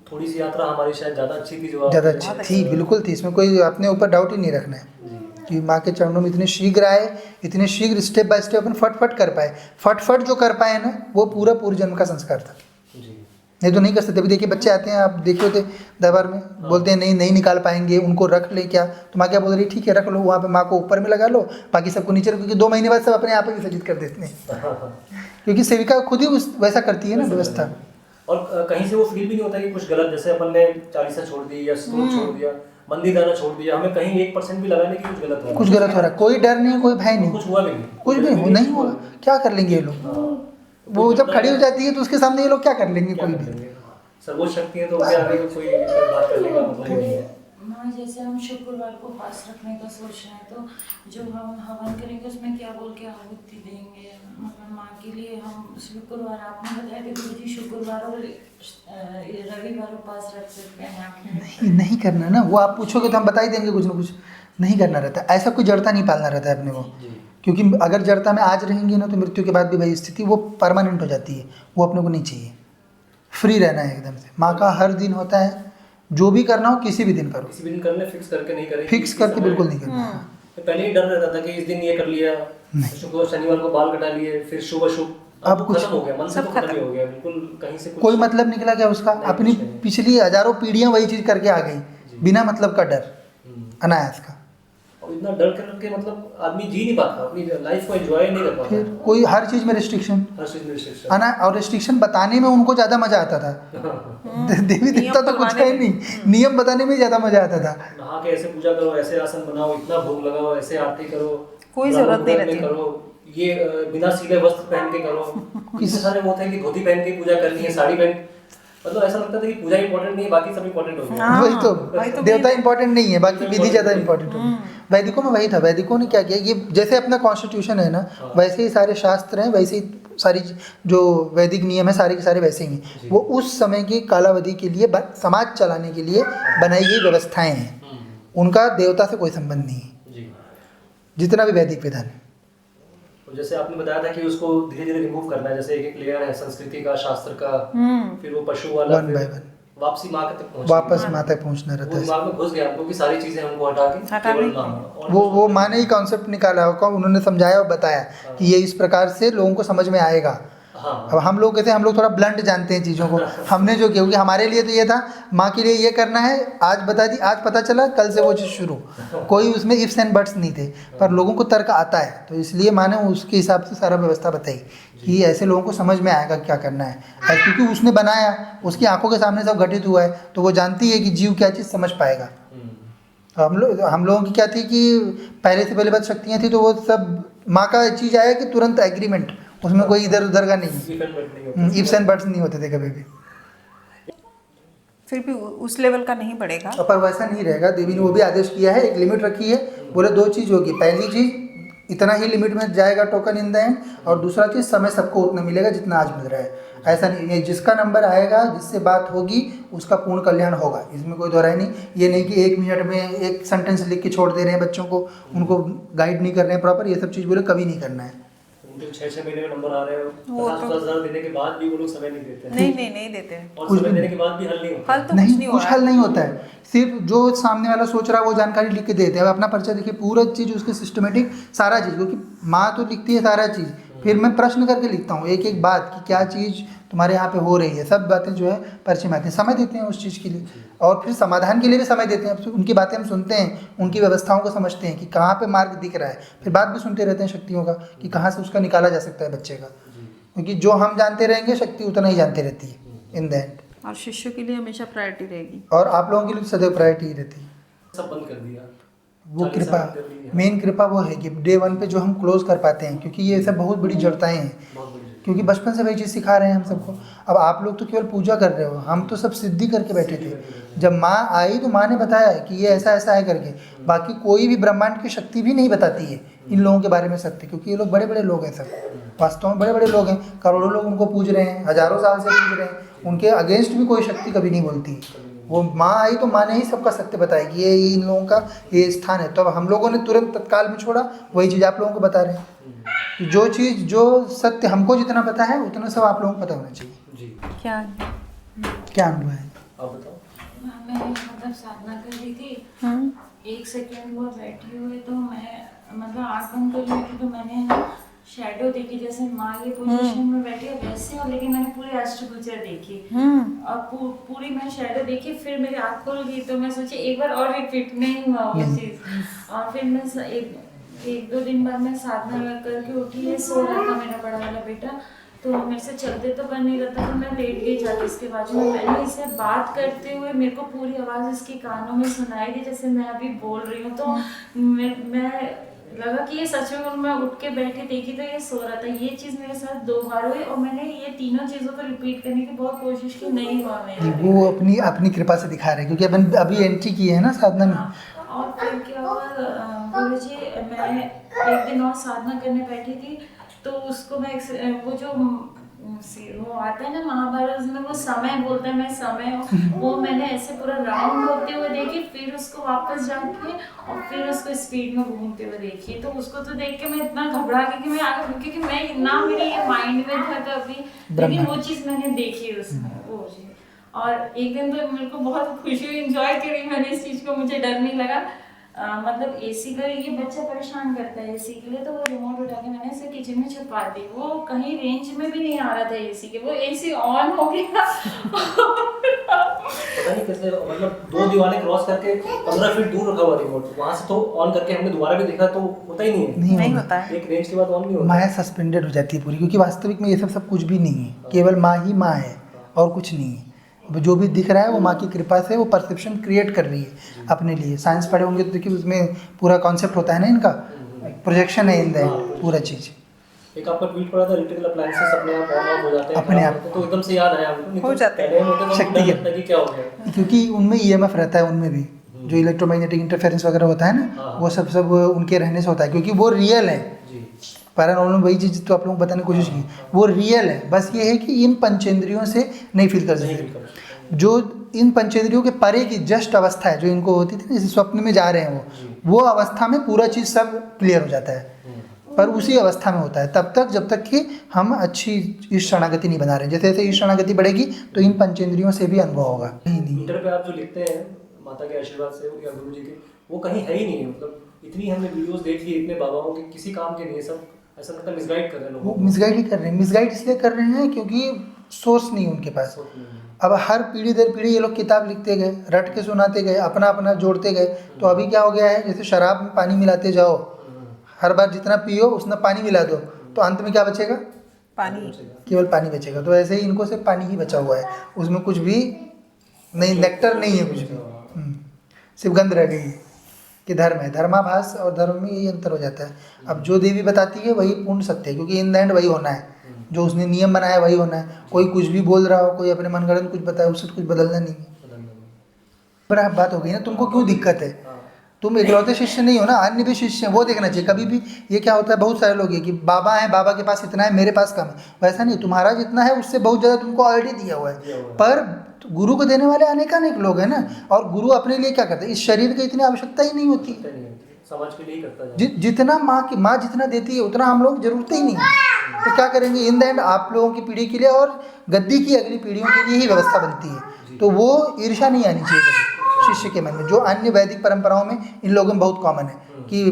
थोड़ी सी यात्रा हमारी शायद ज़्यादा अच्छी थी, जो आप ज़्यादा अच्छी थी, बिल्कुल थी, इसमें कोई अपने ऊपर डाउट ही नहीं रखना है कि माँ के चरणों में इतने शीघ्र आए, इतने शीघ्र स्टेप बाय स्टेप अपन फट कर पाए। फट जो कर पाए ना, वो पूरा पूर्व जन्म का संस्कार था। जी। नहीं तो नहीं कर सकते। अभी देखिए बच्चे आते हैं, आप देखे होते दरबार में, बोलते हैं नहीं निकाल पाएंगे, उनको रख ले क्या, तो माँ क्या बोल रही है, ठीक है रख लो, वहाँ पे माँ को ऊपर में लगा लो, बाकी सबको नीचे रखो, क्योंकि 2 महीने बाद सब अपने आप ही विसर्जित कर देते हैं, क्योंकि सेविका खुद ही वैसा करती है ना व्यवस्था। और कहीं से वो फील भी नहीं होता कि कुछ गलत, जैसे अपन ने चालीसा छोड़ दी या स्तोत्र छोड़ दिया, मंदिर जाना छोड़ दिया, हमें कहीं 1% भी लगा नहीं कि कुछ गलत हो रहा है। कुछ गलत हो रहा है, कोई डर नहीं, कोई भय नहीं, कुछ हुआ भी नहीं, कुछ भी नहीं होगा, क्या कर लेंगे ये लोग। वो जब खड़ी हो जाती है तो उसके सामने ये लोग क्या कर लेंगे, कोई भी। सर्वोच्च शक्ति है तो उनके आगे कोई बात करने का मतलब ही नहीं है। माँ जैसे हम शुक्रवार को फास्ट रखने का सोच रहे हैं, तो जो हम हवन करेंगे उसमें क्या बोल के आहुति देंगे, मतलब माँ के लिए हम शुक्रवार, आपने बताया कि गुरु जी शुक्रवार और रविवार उपवास रख सकते हैं आपने। नहीं करना ना, वो आप पूछोगे तो हम बता ही देंगे कुछ ना कुछ। नहीं करना रहता, ऐसा कोई जड़ता नहीं पालना रहता है अपने को, क्योंकि अगर जड़ता में आज रहेंगे ना तो मृत्यु के बाद भी वही स्थिति वो परमानेंट हो जाती है, वो अपने को नहीं चाहिए। फ्री रहना है एकदम से। माँ का हर दिन होता है, जो भी करना हो किसी भी दिन करो, किसी भी दिन करने, फिक्स करके नहीं करें, फिक्स करके बिल्कुल नहीं करना। पहले ही डर रहता था कि इस दिन ये कर लिया, शुक्र शनिवार को बाल कटा लिए, फिर शुभ अशुभ, अब कुछ खत्म हो गया, मन से तो खत्म ही हो गया बिल्कुल, कहीं से कोई मतलब निकला क्या उसका, अपनी पिछली हजारों पीढ़ियां वही चीज करके आ गई, बिना मतलब का डर, अनायास का। और इतना डर करके मतलब आदमी जी नहीं पाता, अपनी लाइफ को एंजॉय नहीं कर पाता। फिर कोई हर चीज में रिस्ट्रिक्शन, हर चीज में रिस्ट्रिक्शन, और रिस्ट्रिक्शन बताने में उनको ज्यादा मजा आता था। देवी देवता तो कुछ है नहीं, नियम बताने में ज्यादा मजा आता था। नहा के ऐसे पूजा करो, ऐसे आसन बनाओ, इतना भोग लगाओ, ऐसे आरती करो, कोई जरूरत नहीं रहती करो, ये बिना सीले वस्त्र पहन के करो। किसी सारे वो थे कि धोती पहन के पूजा करनी है, साड़ी पहन, मतलब ऐसा लगता था कि पूजा इंपॉर्टेंट नहीं है, बाकी सब इंपॉर्टेंट हो गया। वही तो देवता इंपॉर्टेंट नहीं है, बाकी विधि ज्यादा इंपॉर्टेंट हो गई। वैदिकों में वही था, वैदिकों ने क्या किया, ये जैसे अपना कॉन्स्टिट्यूशन है ना, वैसे ही सारे शास्त्र हैं, वैसे ही सारी जो वैदिक नियम है सारे के सारे वैसे ही हैं। वो उस समय की कालावधि के लिए समाज चलाने के लिए बनाई गई व्यवस्थाएं हैं, उनका देवता से कोई संबंध नहीं है, जितना भी वैदिक विधान है। जैसे आपने बताया था कि उसको धीरे धीरे रिमूव करना है, जैसे एक एक लेयर है संस्कृति का, शास्त्र का, फिर वो पशु वाला, वन बाय वन वापसी माँ तक पहुंच, वापस माँ तक पहुंचना रहता वो है। दिमाग में घुस गया हमको कि सारी चीजें हमको हटा के केवल माँ, और वो माँ ने ही कॉन्सेप्ट निकाला होगा, उन्होंने समझाया और बताया कि ये इस प्रकार से लोगों को समझ में आएगा। अब हम लोग कहते हैं, हम लोग थोड़ा ब्लंट जानते हैं चीज़ों को, हमने जो किया, क्योंकि हमारे लिए तो ये था माँ के लिए ये करना है, आज बता दी, आज पता चला, कल से वो चीज़ शुरू, कोई उसमें इफ्स एंड बट्स नहीं थे, पर लोगों को तर्क आता है, तो इसलिए माँ ने उसके हिसाब से सारा व्यवस्था बताई कि ऐसे लोगों को समझ में आएगा क्या करना है, क्योंकि उसने बनाया, उसकी आंखों के सामने सब घटित हुआ है, तो वो जानती है कि जीव क्या चीज़ समझ पाएगा। हम लोगों की क्या थी कि पहले से पहले बात शक्तियाँ थी, तो वो सब माँ का चीज़ आया कि तुरंत एग्रीमेंट, उसमें कोई इधर उधर का नहीं, इफ्स एंड बट्स नहीं होते थे कभी भी। फिर भी उस लेवल का नहीं बढ़ेगा, पर वैसा नहीं रहेगा, देवी ने वो भी आदेश किया है, एक लिमिट रखी है, बोले 2 चीज़ होगी, पहली चीज़ इतना ही लिमिट में जाएगा टोकन इन द एंड, और दूसरा चीज़ समय सबको उतना मिलेगा जितना आज मिल रहा है। ऐसा नहीं है, जिसका नंबर आएगा, जिससे बात होगी, उसका पूर्ण कल्याण होगा, इसमें कोई दोहराई नहीं। ये नहीं कि 1 मिनट में एक सेंटेंस लिख के छोड़ दे रहे हैं बच्चों को, उनको गाइड नहीं कर रहे हैं प्रॉपर, ये सब चीज़ बोले कभी नहीं करना है। 6-6 महीने में नंबर आ रहे हो, 50,000 देने के बाद भी वो लोग समय नहीं देते, नहीं देते, और समय देने के बाद भी हल नहीं होता, हल तो कुछ हल नहीं होता है। सिर्फ जो सामने वाला सोच रहा है वो जानकारी लिख के देते हैं। अब अपना पर्चा देखिए, पूरा चीज़ उसके सिस्टमेटिक सारा चीज़, क्योंकि माँ तो लिखती है सारा चीज़, फिर मैं प्रश्न करके लिखता हूँ एक एक बात कि क्या चीज़ तुम्हारे यहाँ पे हो रही है, सब बातें जो है पर्चे में आती हैं, समय देते हैं उस चीज़ के लिए, और फिर समाधान के लिए भी समय देते हैं। उनकी बातें हम सुनते हैं, उनकी व्यवस्थाओं को समझते हैं कि कहाँ पे मार्ग दिख रहा है, फिर बात भी सुनते रहते हैं शक्तियों का कि कहाँ से उसका निकाला जा सकता है बच्चे का, क्योंकि जो हम जानते रहेंगे शक्ति उतना ही जानती रहती है इन द एंड, और शिष्यों के लिए हमेशा प्रायोरिटी रहेगी, और आप लोगों के लिए सदैव प्रायोरिटी ही रहती है। सब बंद कर दिया। वो कृपा, मेन कृपा वो है कि डे 1 पे जो हम क्लोज कर पाते हैं, क्योंकि ये सब बहुत बड़ी जड़ताएँ हैं, क्योंकि बचपन से वही चीज़ सिखा रहे हैं हम सबको। अब आप लोग तो केवल पूजा कर रहे हो, हम तो सब सिद्धि करके बैठे थे। जब माँ आई तो माँ ने बताया कि ये ऐसा ऐसा है करके, बाकी कोई भी ब्रह्मांड की शक्ति भी नहीं बताती है इन लोगों के बारे में सत्य, क्योंकि ये लोग बड़े बड़े लोग हैं, सब वास्तव में बड़े बड़े लोग हैं, करोड़ों लोग उनको पूज रहे हैं, हजारों साल से पूज रहे हैं, उनके अगेंस्ट भी कोई शक्ति कभी नहीं बोलती। वो माँ आई तो माँ ने ही सबका सत्य बताया कि ये इन लोगों का ये स्थान है, तो अब हम लोगों ने तुरंत तत्काल में छोड़ा, वही चीज़ आप लोगों को बता रहे हैं। जो चीज़ जो सत्य हमको जितना पता है उतना सब आप लोगों को पता होना चाहिए। जी। क्या क्या अनुभव है? आप बताओ। मैं मतलब साधना कर रही थी, हम्म, 1 सेकंड हुआ बैठी हुई तो मैं मतलब आँख बंद कर रही थी तो मैंने ना शैडो देखी, जैसे माँ ये पोजीशन में बैठी है वैसे, और लेकिन मैंने पूरी अष्टभुजा देखी और पूरी मैं शैडो देखी। फिर मेरी आँख खुल गई तो मैं सोची एक बार और रिपीट, नहीं हुआ वो चीज़। और फिर मैं एक दो दिन बाद मैं साधना करके उठी, ये सो रहा था मेरा बड़ा वाला बेटा, तो मेरे से चलते तो बन नहीं रहा था, तो मैं लेट गई जाके इसके बाजू में। मैंने इससे बात करते हुए मेरे को पूरी आवाज़ इसके कानों में सुनाई दी जैसे मैं अभी बोल रही हूँ। तो मैं लगा कि ये सच में, मैं उठ के बैठी देखी तो ये सो रहा था। ये चीज़ मेरे साथ 2 बार हुई और मैंने ये तीनों चीज़ों को रिपीट करने की बहुत कोशिश की, नहीं हुआ मेरे। वो अपनी अपनी कृपा से दिखा रहे हैं, क्योंकि अपन अभी एंट्री की है ना साधना में। हाँ, और फिर क्या हुआ गुरुजी, मैं एक दिन और साधना करने बैठी थी तो उसको मैं वो जो वो आता है ना महाभारत में, वो समय बोलता है, मैं समय वो मैंने ऐसे पूरा राउंड होते हुए देखी, फिर उसको वापस जाके और फिर उसको स्पीड में घूमते हुए देखी। तो उसको तो देख के मैं इतना घबरा गई कि मैं आगे, क्योंकि मैं ना मेरे ये माइंड में था कभी, लेकिन वो चीज़ मैंने देखी उसमें वो चीज़। और एक दिन तो मेरे को बहुत खुशी हुई, इंजॉय करी मैंने इस चीज़ को, मुझे डर नहीं लगा। मतलब एसी का ये बच्चा परेशान करता है एसी के लिए, तो वो रिमोट उठा के मैंने इसे किचन में छुपा दी। वो कहीं रेंज में भी नहीं आ रहा था एसी के, वो एसी ऑन हो गया। पता नहीं कैसे, मतलब 2 दीवारें क्रॉस करके 15 फीट दूर रखा हुआ रिमोट, वहां से तो ऑन करके हमने दोबारा भी देखा तो होता ही नहीं है। नहीं होता है। एक रेंज के बाद ऑन नहीं होता। माया सस्पेंडेड हो जाती है पूरी, क्योंकि वास्तविक में ये सब कुछ भी नहीं है, केवल माँ ही माँ है और कुछ नहीं है। जो भी दिख रहा है वो माँ की कृपा से वो परसेप्शन क्रिएट कर रही है अपने लिए। साइंस पढ़े होंगे तो देखिए उसमें पूरा कॉन्सेप्ट होता है ना, इनका प्रोजेक्शन है इन द पूरा चीज़। एक आपका ट्वीट पड़ा था, इलेक्ट्रिकल अप्लायंसेस अपने आप ऑन ऑफ हो जाते हैं अपने आप। तो एकदम से याद आया हमको, नहीं हो तो जाते हैं। पहले होते तो शक्ति डर है। लगता कि क्या हो गया। क्योंकि उनमें ईएमएफ रहता है, उनमें भी जो इलेक्ट्रोमैग्नेटिक इंटरफेरेंस वगैरह होता है ना, वो सब उनके रहने से होता है, क्योंकि वो रियल है। जी पैरानॉर्मल वही चीज़ तो आप लोगों को बताने की कोशिश की, वो रियल है। बस ये है कि इन पंचेंद्रियों से नहीं फील कर सकते। जो इन पंचेंद्रियों के परे की जस्ट अवस्था है जो इनको होती थी, जैसे स्वप्न में जा रहे हैं वो अवस्था में पूरा चीज़ सब क्लियर हो जाता है। पर उसी अवस्था में होता है तब तक जब तक कि हम अच्छी इस शरणागति नहीं बना रहे। जैसे जैसे इस शरणागति बढ़ेगी तो इन पंचेंद्रियों से भी अनुभव होगा। नहीं ट्विटर पे आप जो लिखते हैं माता के आशीर्वाद से या गुरु जी के, वो कहीं है ही नहीं है। मतलब इतनी हमने वीडियोस देख ली इतने बाबाओं के, किसी काम के नहीं, सब ऐसा लगता है मिसगाइड कर रहे हैं लोगों वो को। मिसगाइड ही कर रहे हैं। मिसगाइड इसलिए कर रहे हैं क्योंकि सोर्स नहीं उनके पास। अब हर पीढ़ी दर पीढ़ी ये लोग किताब लिखते गए, रट के सुनाते गए, अपना अपना जोड़ते गए। तो अभी क्या हो गया है, जैसे शराब में पानी मिलाते जाओ, हर बार जितना पियो उसमें पानी मिला दो, तो अंत में क्या बचेगा? पानी। केवल पानी बचेगा। तो ऐसे ही इनको सिर्फ पानी ही बचा हुआ है, उसमें कुछ भी नहीं, नेक्टर नहीं है कुछ भी, सिर्फ गंध रह गई है कि धर्म है। धर्माभास और धर्म में यही अंतर हो जाता है। अब जो देवी बताती है वही पूर्ण सत्य है, क्योंकि इन द एंड वही होना है, जो उसने नियम बनाया है वही होना है। कोई कुछ भी बोल रहा हो, कोई अपने मनगढ़ंत कुछ बताए, उससे कुछ बदलना नहीं है। पर बात हो गई ना, तुमको क्यों दिक्कत है? तुम इकलौते शिष्य नहीं हो ना, अन्य भी शिष्य हैं, वो देखना चाहिए कभी भी। ये क्या होता है, बहुत सारे लोग ये कि बाबा है, बाबा के पास इतना है, मेरे पास कम है। वैसा नहीं, तुम्हारा जितना है उससे बहुत ज़्यादा तुमको ऑलरेडी दिया हुआ है। पर गुरु को देने वाले अनेकानेक लोग हैं ना, और गुरु अपने लिए क्या करते हैं, इस शरीर की इतनी आवश्यकता ही नहीं होती। समाज के लिए ही करता है। जितना माँ जितना देती है उतना हम लोग जरूरत ही नहीं है। तो क्या करेंगे, इन द एंड आप लोगों की पीढ़ी के लिए और गद्दी की अगली पीढ़ियों के लिए ही व्यवस्था बनती है। तो वो ईर्ष्या नहीं आनी चाहिए शिष्य के मन में, जो अन्य वैदिक परंपराओं में इन लोगों में बहुत कॉमन है कि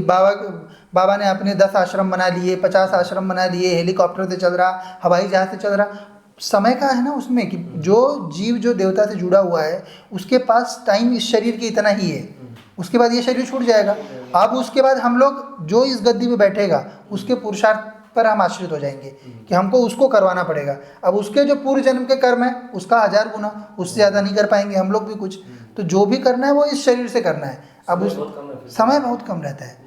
बाबा ने अपने 10 आश्रम बना लिए, 50 आश्रम बना लिए, हेलीकॉप्टर से चल रहा, हवाई जहाज से चल रहा। समय का है ना उसमें कि जो जीव जो देवता से जुड़ा हुआ है उसके पास टाइम इस शरीर की इतना ही है, उसके बाद ये शरीर छूट जाएगा। अब उसके बाद हम लोग जो इस गद्दी पे बैठेगा उसके पुरुषार्थ पर हम आश्रित हो जाएंगे कि हमको उसको करवाना पड़ेगा। अब उसके जो पूर्व जन्म के कर्म है उसका 1000 गुना, उससे ज़्यादा नहीं कर पाएंगे हम लोग भी कुछ। तो जो भी करना है वो इस शरीर से करना है। अब उस समय बहुत कम रहता है,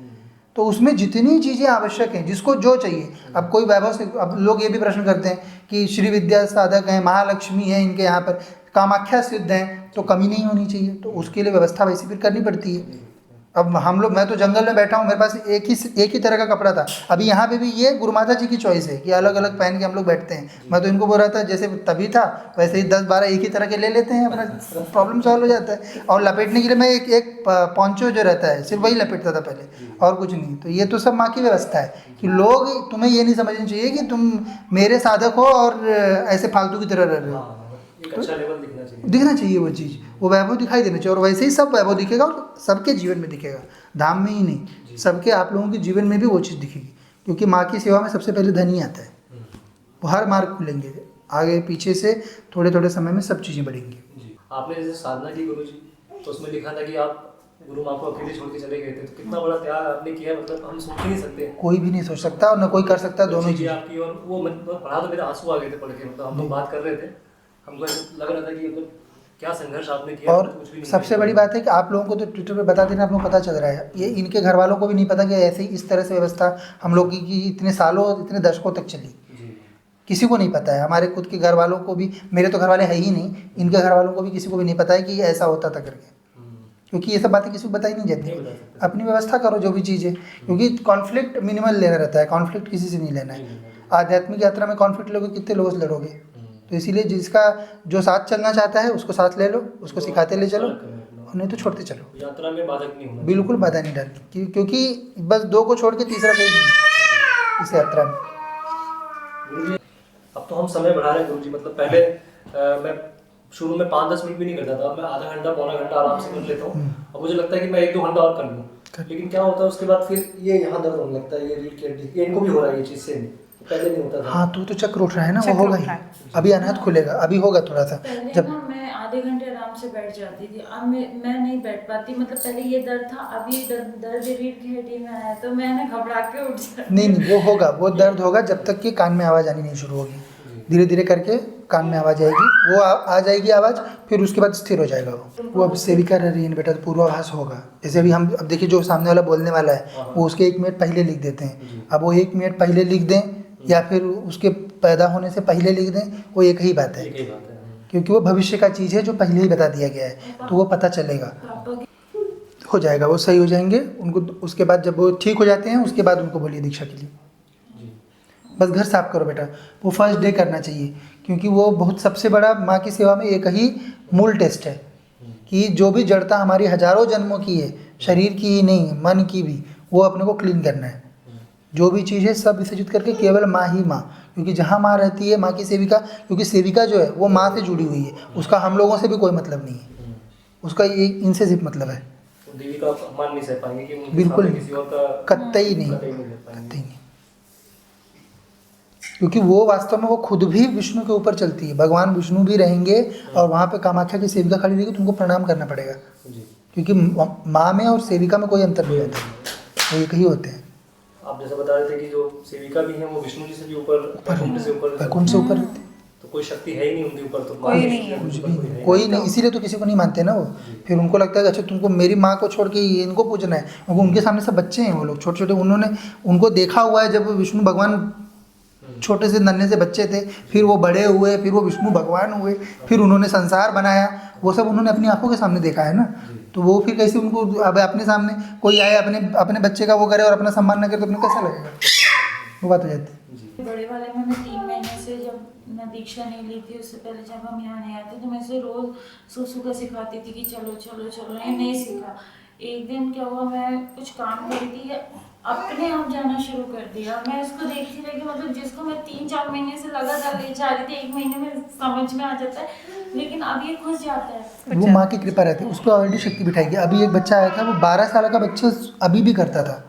तो उसमें जितनी चीज़ें आवश्यक हैं, जिसको जो चाहिए। अब कोई वैभव से, अब लोग ये भी प्रश्न करते हैं कि श्री विद्या साधक हैं, महालक्ष्मी है इनके यहाँ पर, कामाख्या सिद्ध हैं, तो कमी नहीं होनी चाहिए। तो उसके लिए व्यवस्था वैसी फिर करनी पड़ती है। अब हम लोग, मैं तो जंगल में बैठा हूँ, मेरे पास एक ही तरह का कपड़ा था। अभी यहाँ पे भी ये गुरु माता जी की चॉइस है कि अलग अलग पहन के हम लोग बैठते हैं। मैं तो इनको बोल रहा था जैसे तभी था वैसे ही 10-12 एक ही तरह के ले लेते हैं, अपना प्रॉब्लम सॉल्व हो जाता है। और लपेटने के लिए मैं एक पोंचो जो रहता है सिर्फ वही लपेटता था पहले, और कुछ नहीं। तो ये तो सब माँ की व्यवस्था है कि लोग, तुम्हें ये नहीं समझना चाहिए कि तुम मेरे साधक हो और ऐसे फालतू की तरह रह रहे हो। एक अच्छा लेवल दिखना चाहिए। दिखना चाहिए वो चीज़, वो वैभव दिखाई देना चाहिए, और वैसे ही सब वैभव दिखेगा और सबके जीवन में दिखेगा, धाम में ही नहीं, सबके आप लोगों के जीवन में भी वो चीज़ दिखेगी। क्योंकि माँ की सेवा में सबसे पहले धन ही आता है, वो हर मार्ग खुलेंगे, आगे पीछे से थोड़े थोड़े समय में सब चीज़ें बढ़ेंगी। जी, आपने जैसे साधना की गुरु जी, तो उसमें लिखा था कि आप गुरु माँ को अकेले छोड़ के चले गए थे, तो कितना बड़ा त्याग आपने किया, मतलब हम सोच ही नहीं सकते। कोई भी नहीं सोच सकता और न कोई कर सकता, दोनों जी चीज़। आपकी, और वो मतलब पढ़ा तो मेरे आंसू आ गए थे पढ़ के, मतलब हम लोग बात कर रहे थे, हमको ऐसा लग रहा था कि मतलब क्या संघर्ष आपने किया, और कुछ भी नहीं सबसे किया। बड़ी बात है कि आप लोगों को तो ट्विटर पे बता देना, आप लोगों को पता चल रहा है, ये इनके घर वालों को भी नहीं पता कि ऐसे ही इस तरह से व्यवस्था हम लोग की इतने सालों इतने दशकों तक चली, जी किसी को नहीं पता है। हमारे खुद के घर वालों को भी, मेरे तो घर वाले है ही नहीं, इनके घर वालों को भी किसी को भी नहीं पता है कि ये ऐसा होता था करके, क्योंकि ये सब बातें किसी को बताई नहीं नहीं जाती। बता सकते। अपनी व्यवस्था करो जो भी चीज़ है, क्योंकि कॉन्फ्लिक्ट मिनिमल लेना रहता है, कॉन्फ्लिक्ट किसी से नहीं लेना है। आध्यात्मिक यात्रा में कॉन्फ्लिक्ट लोगे, कितने लोगों से लड़ोगे? तो इसीलिए जिसका जो साथ चलना चाहता है उसको साथ ले लो, उसको सिखाते ले चलो, और नहीं तो छोड़ते चलो, यात्रा में बाधक नहीं होना। बिल्कुल बाधा नहीं डालनी, क्योंकि बस दो को छोड़ के तीसरा कोई नहीं इस यात्रा में। गुरुजी, अब तो हम समय बढ़ा रहे हैं गुरुजी, मतलब पहले मैं शुरू में 5-10 मिनट भी नहीं करता था, मैं आधा घंटा पौना घंटा आराम से कर लेता हूँ। अब मुझे लगता है कि मैं 1-2 घंटा और कर लूँ, लेकिन क्या होता है उसके बाद फिर ये यहाँ दर्द होने लगता है, ये रीढ़ की हड्डी, ये इनको भी हो रहा है ये चीज़ से, पहले नहीं होता था। हाँ तो चक्र उठ रहा है ना, वो चक्र होगा उठ रहा ही, है। अभी अनाहत खुलेगा, अभी होगा थोड़ा सा। पहले जब ना मैं आधे घंटे आराम से बैठ जाती थी, अब मैं नहीं बैठ पाती, मतलब पहले ये दर्द था, अब ये दर्द रीढ़ की हड्डी में आया, तो मैंने घबरा के उठ जाती। नहीं वो होगा, वो दर्द होगा जब तक कि कान में आवाज़ आनी नहीं शुरू होगी, धीरे धीरे करके कान में आवाज़ आएगी, वो आ जाएगी आवाज़, फिर उसके बाद स्थिर हो जाएगा वो अब सेविका रह रही है बेटा, तो पूर्वाभास होगा। जैसे अभी हम अब देखिए जो सामने वाला बोलने वाला है वो उसके 1 मिनट पहले लिख देते हैं, अब वो 1 मिनट पहले लिख दें या फिर उसके पैदा होने से पहले लिख दें, वो एक ही बात है, एक ही बात है। क्योंकि वो भविष्य का चीज़ है जो पहले ही बता दिया गया है, तो वो पता चलेगा, पापा की हो जाएगा, वो सही हो जाएंगे उनको। उसके बाद जब वो ठीक हो जाते हैं उसके बाद उनको बोलिए दीक्षा के लिए। बस घर साफ करो बेटा, वो फर्स्ट डे करना चाहिए, क्योंकि वो बहुत सबसे बड़ा माँ की सेवा में एक ही मूल टेस्ट है कि जो भी जड़ता हमारी हजारों जन्मों की है, शरीर की ही नहीं मन की भी, वो अपने को क्लीन करना है। जो भी चीज़ है सब विसर्जित करके केवल माँ ही माँ, क्योंकि जहाँ माँ रहती है माँ की सेविका, क्योंकि सेविका जो है वो माँ से जुड़ी हुई है, उसका हम लोगों से भी कोई मतलब नहीं है, उसका ये इनसे सिर्फ मतलब है। देवी का अपमान नहीं सह पाएंगे कि उनके बिल्कुल सामने किसी और का कतई नहीं, कतई नहीं ले पाएंगे। कतई नहीं, क्योंकि वो वास्तव में वो खुद भी विष्णु के ऊपर चलती है, भगवान विष्णु भी रहेंगे और वहाँ पे कामाख्या की सेविका खड़ी रहेगी, तुमको प्रणाम करना पड़ेगा, जी क्योंकि माँ में और सेविका में कोई अंतर नहीं होता, वो एक ही होते हैं। आप जैसा बता रहे थे कि जो सेविका भी है वो विष्णु जी से भी ऊपर, वैकुंठ से ऊपर, वैकुंठ से ऊपर रहते हैं, तो कोई शक्ति है ही नहीं उनके ऊपर, तो कोई नहीं है। कुछ भी नहीं, कोई नहीं, इसीलिए तो किसी को नहीं मानते ना वो, फिर उनको लगता है कि अच्छा तुमको मेरी माँ को छोड़ के इनको पूजना है, क्योंकि उनके सामने सब बच्चे हैं वो लोग छोटे छोटे, उन्होंने उनको देखा हुआ है जब विष्णु भगवान छोटे से नन्हे से बच्चे थे, फिर वो बड़े हुए, फिर वो विष्णु भगवान हुए, फिर उन्होंने संसार बनाया, वो सब उन्होंने अपनी आंखों के सामने देखा है ना, तो वो फिर कैसे उनको अब अपने सामने कोई आए अपने अपने बच्चे का वो करे और अपना सम्मान न करे तो अपने कैसा लगेगा, वो बात हो जाती है। बड़े वाले में मैं 3 महीने से, जब मैं दीक्षा नहीं ली थी उससे पहले जब हम यहाँ नहीं आते, तो मैं इसे रोज सुसु का सिखाती थी कि चलो चलो चलो, ये नहीं सीखा। एक दिन क्या हुआ, मैं कुछ काम कर रही थी, अपने आप जाना शुरू कर दिया। मैं इसको देखती रही, मतलब जिसको मैं 3-4 महीने से लगातार ले जा रही थी, 1 महीने में समझ में आ जाता है, लेकिन अब ये खुश जाता है। वो माँ की कृपा रहती है, उस पर ऑलरेडी शक्ति बिठाएगी। अभी एक बच्चा आया था, वो 12 साल का बच्चा अभी भी करता था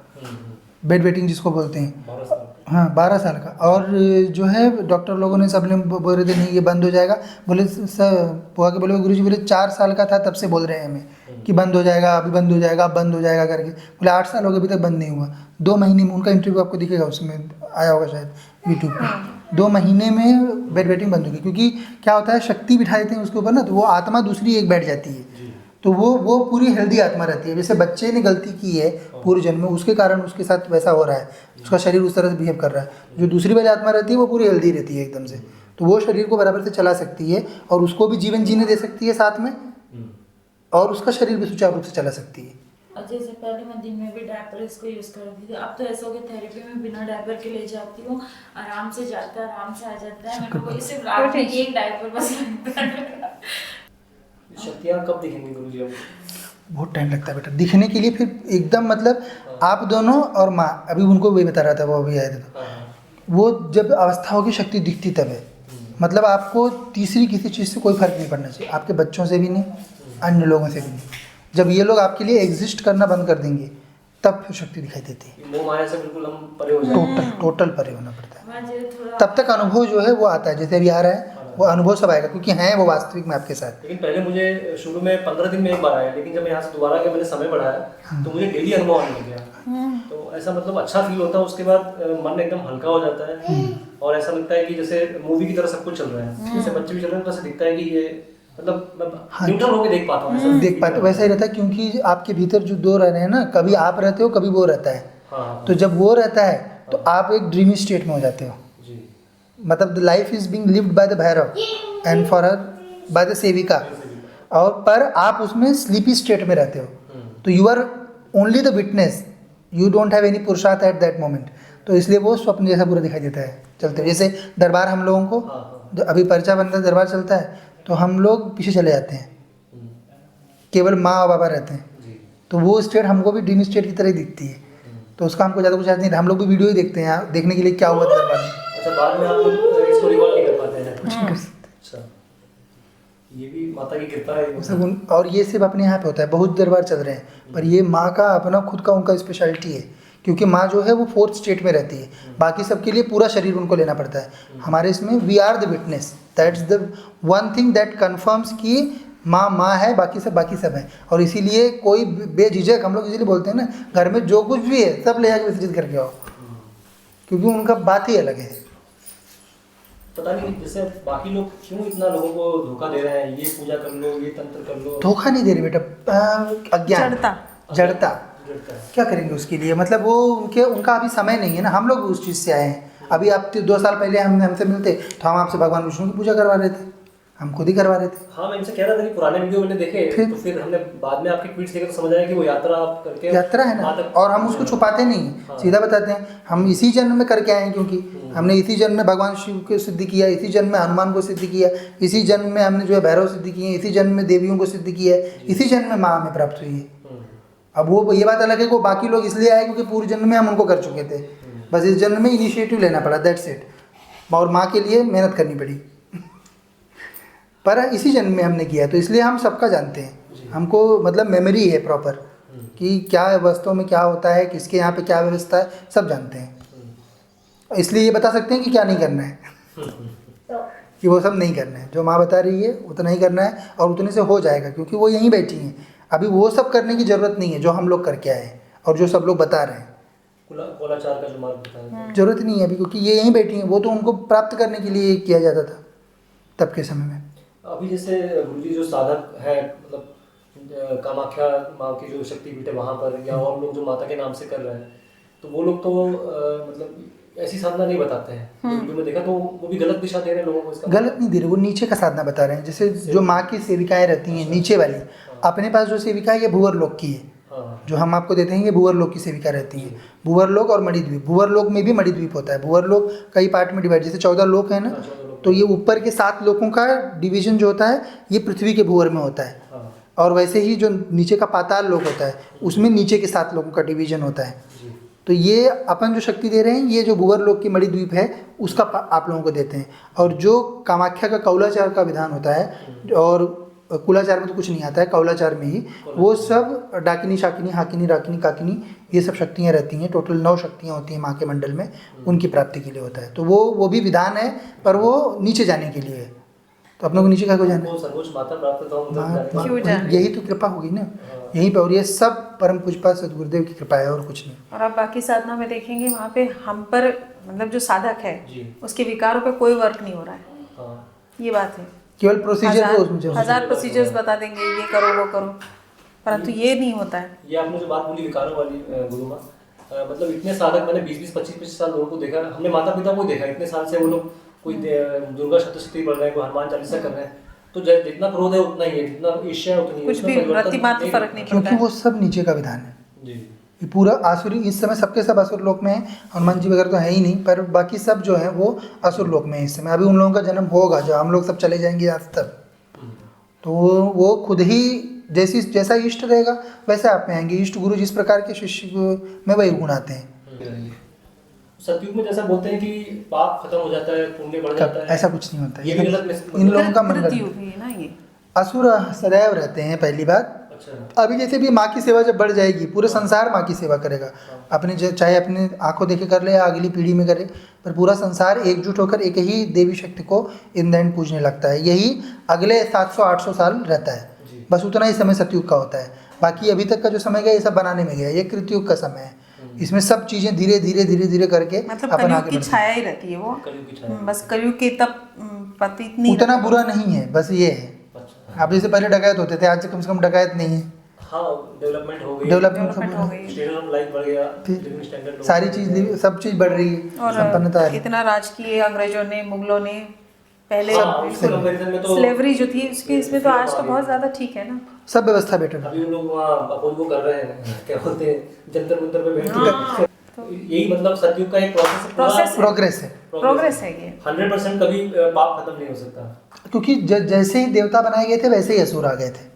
बेड वेटिंग जिसको बोलते हैं, 12 साल हाँ 12 साल का, और जो है डॉक्टर लोगों ने सब ने बोल रहे थे नहीं ये बंद हो जाएगा, बोले सर बुआ के बोले गुरुजी बोले 4 साल का था तब से बोल रहे हैं हमें कि बंद हो जाएगा, अभी बंद हो जाएगा, अब बंद हो जाएगा करके, बोले 8 साल हो गए अभी तक बंद नहीं हुआ। 2 महीने में उनका इंटरव्यू आपको दिखेगा, उसमें आया होगा शायद यूट्यूब पर, 2 महीने में बेड वेटिंग बंद होगी। क्योंकि क्या होता है, शक्ति बिठा देते हैं उसके ऊपर ना, तो वो आत्मा दूसरी एक बैठ जाती है, तो वो पूरी हेल्दी आत्मा रहती है। जैसे बच्चे ने गलती की है पूर्व जन्म में, उसके कारण उसके साथ वैसा हो रहा है, उसका शरीर उस तरह से बिहेव कर रहा है। जो दूसरी वाली आत्मा रहती है वो पूरी हेल्दी रहती है एकदम से, तो वो शरीर को बराबर से चला सकती है और उसको भी जीवन जीने दे सकती है साथ में, और उसका शरीर भी सुचारू रूप से चला सकती है। और जैसे पहले मैं दिन में भी डायपर इसको यूज़ करती थी, अब तो ऐसा हो गया थेरेपी में बिना डायपर के ले जाती हूँ, आराम से जाता है, आराम से आ जाता है। मेरे को सिर्फ रात में एक डायपर बस लगता है। शक्तियाँ कब दिखेंगी गुरुजी हमको? बहुत टाइम लगता है बेटा दिखने के लिए, फिर एकदम मतलब आप दोनों और माँ, अभी उनको वही बता रहा था, वो अभी आए थे, तो वो जब अवस्था होगी शक्ति दिखती तब है। मतलब आपको तीसरी किसी चीज़ से कोई फर्क नहीं पड़ना चाहिए, आपके बच्चों से भी नहीं, अन्य लोगों से भी नहीं। जब ये लोग आपके लिए एग्जिस्ट करना बंद कर देंगे तब फिर शक्ति दिखाई देती है। मोह माया से बिल्कुल हम परे हो जाएंगे। टोटल परे होना पड़ता है, मुझे थोड़ा तब तक अनुभव जो है वो आता है। जैसे अभी आ रहा है वो अनुभव सब आएगा, क्योंकि हैं वो वास्तविक में आपके साथ। लेकिन पहले मुझे शुरू में 15 दिन में एक बार आया, लेकिन जब मैं यहाँ से दोबारा गया, मैंने समय बढ़ाया तो मुझे डेली अनुभव आने लग गया। तो ऐसा मतलब अच्छा फील होता है, उसके बाद मन एकदम हल्का हो जाता है और ऐसा लगता है कि जैसे मूवी की तरह सब कुछ चल रहा है, जैसे बच्चे भी चल रहे हैं तो ऐसा दिखता है कि ये मतलब मैं न्यूट्रल होकर देख पाता हूँ, ऐसा देख पाते वैसा ही रहता है, क्योंकि आपके भीतर जो दो रह रहे हैं ना, कभी आप रहते हो कभी वो रहता है। हाँ तो जब वो रहता है तो आप एक ड्रीमी स्टेट में हो जाते हो। जी। मतलब the life is being lived by the Bhairav and for her by the सेविका, और पर आप उसमें स्लीपी स्टेट में रहते हो। तो you are only the witness, you don't have any पुरुषार्थ एट दैट मोमेंट। तो इसलिए वो स्वप्न जैसा पूरा दिखाई देता है चलते हुए। जैसे दरबार हम लोगों को जो अभी पर्चा बनता है, दरबार चलता है तो हम लोग पीछे चले जाते हैं, केवल माँ और बाबा रहते हैं। तो वो स्टेट हमको भी ड्रीम स्टेट की तरह ही दिखती है। तो उसका हमको ज़्यादा कुछ याद नहीं, हम लोग भी वीडियो ही देखते हैं देखने के लिए क्या हुआ था दरबार में। अच्छा, बाद में आप लोग इसको रिवॉल्व नहीं कर पाते हैं। अच्छा, ये भी माता की कृपा है। सब और ये सिर्फ अपने यहाँ पे होता है, बहुत दरबार चल रहे हैं, पर ये माँ का अपना खुद का उनका स्पेशलिटी है। क्योंकि माँ जो है वो फोर्थ स्टेट में रहती है, बाकी सबके लिए पूरा शरीर उनको लेना पड़ता है। हमारे इसमें we are the witness, that's the one thing that confirms कि माँ माँ है, बाकी सब है। और इसीलिए कोई बेझिझक हम लोग इसीलिए बोलते हैं ना, घर में जो कुछ भी है सब ले जाकर विसर्जित करके आओ, क्योंकि उनका बात ही अलग है। पता नहीं जैसे बाकी लोग क्यों इतना लोगों को धोखा दे रहे हैं, ये पूजा कर लो, ये तंत्र कर लो। धोखा नहीं दे रहे बेटा, अज्ञान, जड़ता। क्या करेंगे उसके लिए? मतलब वो उनका अभी समय नहीं है ना। हम लोग उस चीज़ से आए हैं। अभी आप 2 साल पहले हमसे मिलते तो हम आपसे भगवान विष्णु की पूजा करवा रहे थे, हम खुद ही करवा रहे थे। हाँ, मैं इनसे कह रहा था कि पुराने वीडियो मैंने देखे, तो फिर हमने बाद में आपके ट्वीट्स देखे तो समझ आया कि वो यात्रा आप करके यात्रा है ना, और हम उसको छुपाते नहीं, सीधा बताते हैं। हम इसी जन्म में करके आए हैं, क्योंकि हमने इसी जन्म में भगवान शिव को सिद्ध किया, इसी जन्म में हनुमान को सिद्ध किया, इसी जन्म में हमने जो है भैरव सिद्ध किए, इसी जन्म में देवियों को सिद्ध किया है, इसी जन्म में माँ हमें प्राप्त हुई है। अब वो ये बात अलग है कि वो बाकी लोग इसलिए आए क्योंकि पूर्व जन्म में हम उनको कर चुके थे, बस इस जन्म में इनिशिएटिव लेना पड़ा, दैट्स इट। और माँ के लिए मेहनत करनी पड़ी, पर इसी जन्म में हमने किया, तो इसलिए हम सबका जानते हैं। हमको मतलब मेमोरी है प्रॉपर कि क्या वास्तव में क्या होता है, किसके यहाँ पे क्या व्यवस्था है, सब जानते हैं। इसलिए ये बता सकते हैं कि क्या नहीं करना है कि वो सब नहीं करना है, जो माँ बता रही है उतना ही करना है, और उतने से हो जाएगा, क्योंकि वो यहीं बैठी हैं। अभी वो सब करने की ज़रूरत नहीं है जो हम लोग करके आए हैं और जो सब लोग बता रहे हैं। कोलाचार का जो मार्ग बताया, जरूरत नहीं है अभी, क्योंकि ये यहीं बैठी हैं। वो तो उनको प्राप्त करने के लिए किया जाता था तब के समय में। अभी जैसे गुरुजी जो साधक है, मतलब कामाख्या माँ की जो शक्तिपीठ है वहाँ पर, या और लोग जो माता के नाम से कर रहे हैं, तो वो लोग तो मतलब ऐसी साधना नहीं बताते हैं। वीडियो में देखा तो वो भी गलत दिशा दे रहे हैं लोगों को। इसका गलत नहीं दे रहे, वो नीचे का साधना बता रहे हैं। जैसे जो माँ की सेविकाएं रहती हैं नीचे वाली, अपने पास जो सेविका है ये भूवर लोक की है, जो हम आपको देते हैं ये भूवर लोक की सेविका रहती है। भूवर लोक और मणिद्वीप, भूवर लोक में भी मणिद्वीप होता है। भूवर लोक कई पार्ट में डिवाइड, जैसे 14 लोक है ना, तो ये ऊपर के 7 लोकों का डिवीजन जो होता है ये पृथ्वी के भूवर में होता है, और वैसे ही जो नीचे का पाताल लोक होता है उसमें नीचे के 7 लोकों का डिवीजन होता है। तो ये अपन जो शक्ति दे रहे हैं ये जो भूवर लोक की मणिद्वीप है उसका आप लोगों को देते हैं। और जो कामाख्या का कौलाचार का विधान होता है, और कुलाचार में तो कुछ नहीं आता है, कौलाचार में ही वो सब डाकिनी, शाकिनी, हाकिनी, राकिनी, काकिनी, ये सब शक्तियाँ रहती हैं। टोटल 9 शक्तियाँ होती हैं माँ के मंडल में, उनकी प्राप्ति के लिए होता है। तो वो भी विधान है, पर वो नीचे जाने के लिए है। तो अपनों को नीचे क्या को जाना है, यही तो कृपा होगी ना यहीं पे। और ये सब परम पूजपा सदगुरुदेव की कृपा है और कुछ नहीं। और आप बाकी साधना में देखेंगे वहाँ पे हम पर मतलब जो साधक है उसके विकारों पे कोई वर्क नहीं हो रहा है। ये बात है, केवल प्रोसीजर, 1000 प्रोसीजर्स बता देंगे, ये करो वो करो, परंतु ये नहीं होता है। ये आपने जो बात बोली विकारों वाली गुरु माँ, मतलब इतने साधक मैंने 20-20, 25-25 साल लोगों को देखा, हमने माता पिता को देखा इतने साल से, वो लोग कोई दुर्गा सप्तशती पढ़ रहे हैं, कोई हनुमान चालीसा कर रहे हैं, तो जितना क्रोध है उतना ही है, जितना ईर्ष्या है उतनी है, कुछ भी प्रतिमात्र फर्क नहीं पड़ता क्योंकि वो सब नीचे का विधान है जी। ये पूरा आसुरी, इस समय सबके सब असुर लोक में है। हनुमान जी वगैरह तो है ही नहीं, पर बाकी सब जो है वो असुर लोक में है इस समय। अभी उन लोगों का जन्म होगा जब हम लोग सब चले जाएंगे आज तक, तो वो खुद ही जैसा इष्ट रहेगा वैसा आप में आएंगे। इष्ट गुरु जिस प्रकार के शिष्य में वही गुण आते हैं। सतयुग में जैसा बोलते हैं कि पाप खत्म हो जाता है, पुण्य बढ़ जाता है, ऐसा कुछ नहीं होता ये भी गलत इन लोगों का मंगल। कृतयुग है ना ये। असुर सदैव रहते हैं, पहली बात। अच्छा। अभी जैसे भी माँ की सेवा जब बढ़ जाएगी, पूरे संसार माँ की सेवा करेगा। अपने चाहे अपने आंखों देखे कर ले या अगली पीढ़ी में करे, पर पूरा संसार एकजुट होकर एक ही देवी शक्ति को इन दैन पूजने लगता है। यही अगले 700-800 साल रहता है, बस उतना ही समय सतयुग का होता है। बाकी अभी तक का जो समय गया ये सब बनाने में गया, ये कृतयुग का समय है। इसमें सब चीज़ें धीरे धीरे करके मतलब अपन कलयुग आगे की बढ़ते हैं। छाया ही रहती है वो, कलयुग की छाया। बस कलयुग के तब पति इतनी उतना बुरा नहीं है, बस ये है। अच्छा। अब जैसे पहले डकैत होते थे, आज कम से कम डकैत नहीं है। हाँ, डेवलपमेंट हो गई, डेवलपमेंट डेवलपमेंट हो गई स्टैंडर्ड ऑफ लाइफ बढ़ गया, फिर लिविंग स्टैंडर्ड सारी चीज़, सब चीज़ बढ़ रही है, संपन्नता और है। इतना राज किए अंग्रेजों ने, मुगलों ने पहले। हाँ, उसके कंपैरिजन में तो स्लेवरी जो थी उसके इसमें तो आज तो बहुत ज्यादा ठीक है ना। सब व्यवस्था बेटर है। अभी उन लोग वहाँ अपोज वो कर रहे हैं, क्या बोलते हैं, जंतर मंतर पे बैठ हाँ, के। यही मतलब सतयुग का एक प्रोसेस प्रोग्रेस है। प्रोग्रेस है ये। 100% कभी पाप खत्म नहीं हो सकता। क्योंकि जैसे ही देवता बनाए गए थे वैसे ही असुर आ गए थे।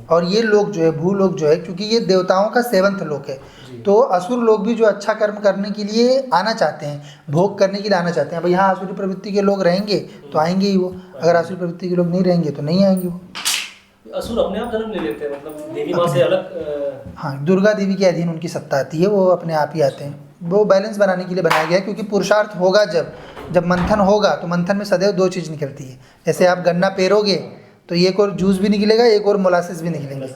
और ये लोग जो है, भूलोक जो है, क्योंकि ये देवताओं का 7th लोक है, तो असुर लोग भी जो अच्छा कर्म करने के लिए आना चाहते हैं, भोग करने के लिए आना चाहते हैं। अब यहाँ आसुरी प्रवृत्ति के लोग रहेंगे तो आएंगे ही वो, अगर आसुरी प्रवृत्ति के लोग नहीं रहेंगे तो नहीं आएंगे वो। असुर अपने आप जन्म ले लेते हैं, मतलब देवी माँ से अलग। हाँ, दुर्गा देवी के अधीन उनकी सत्ता आती है, वो अपने आप ही आते हैं। वो बैलेंस बनाने के लिए बनाया गया है, क्योंकि पुरुषार्थ होगा जब मंथन होगा तो मंथन में सदैव 2 चीज़ निकलती है। जैसे आप गन्ना पेरोगे तो एक और जूस भी निकलेगा, एक और मोलासिस भी निकलेंगे,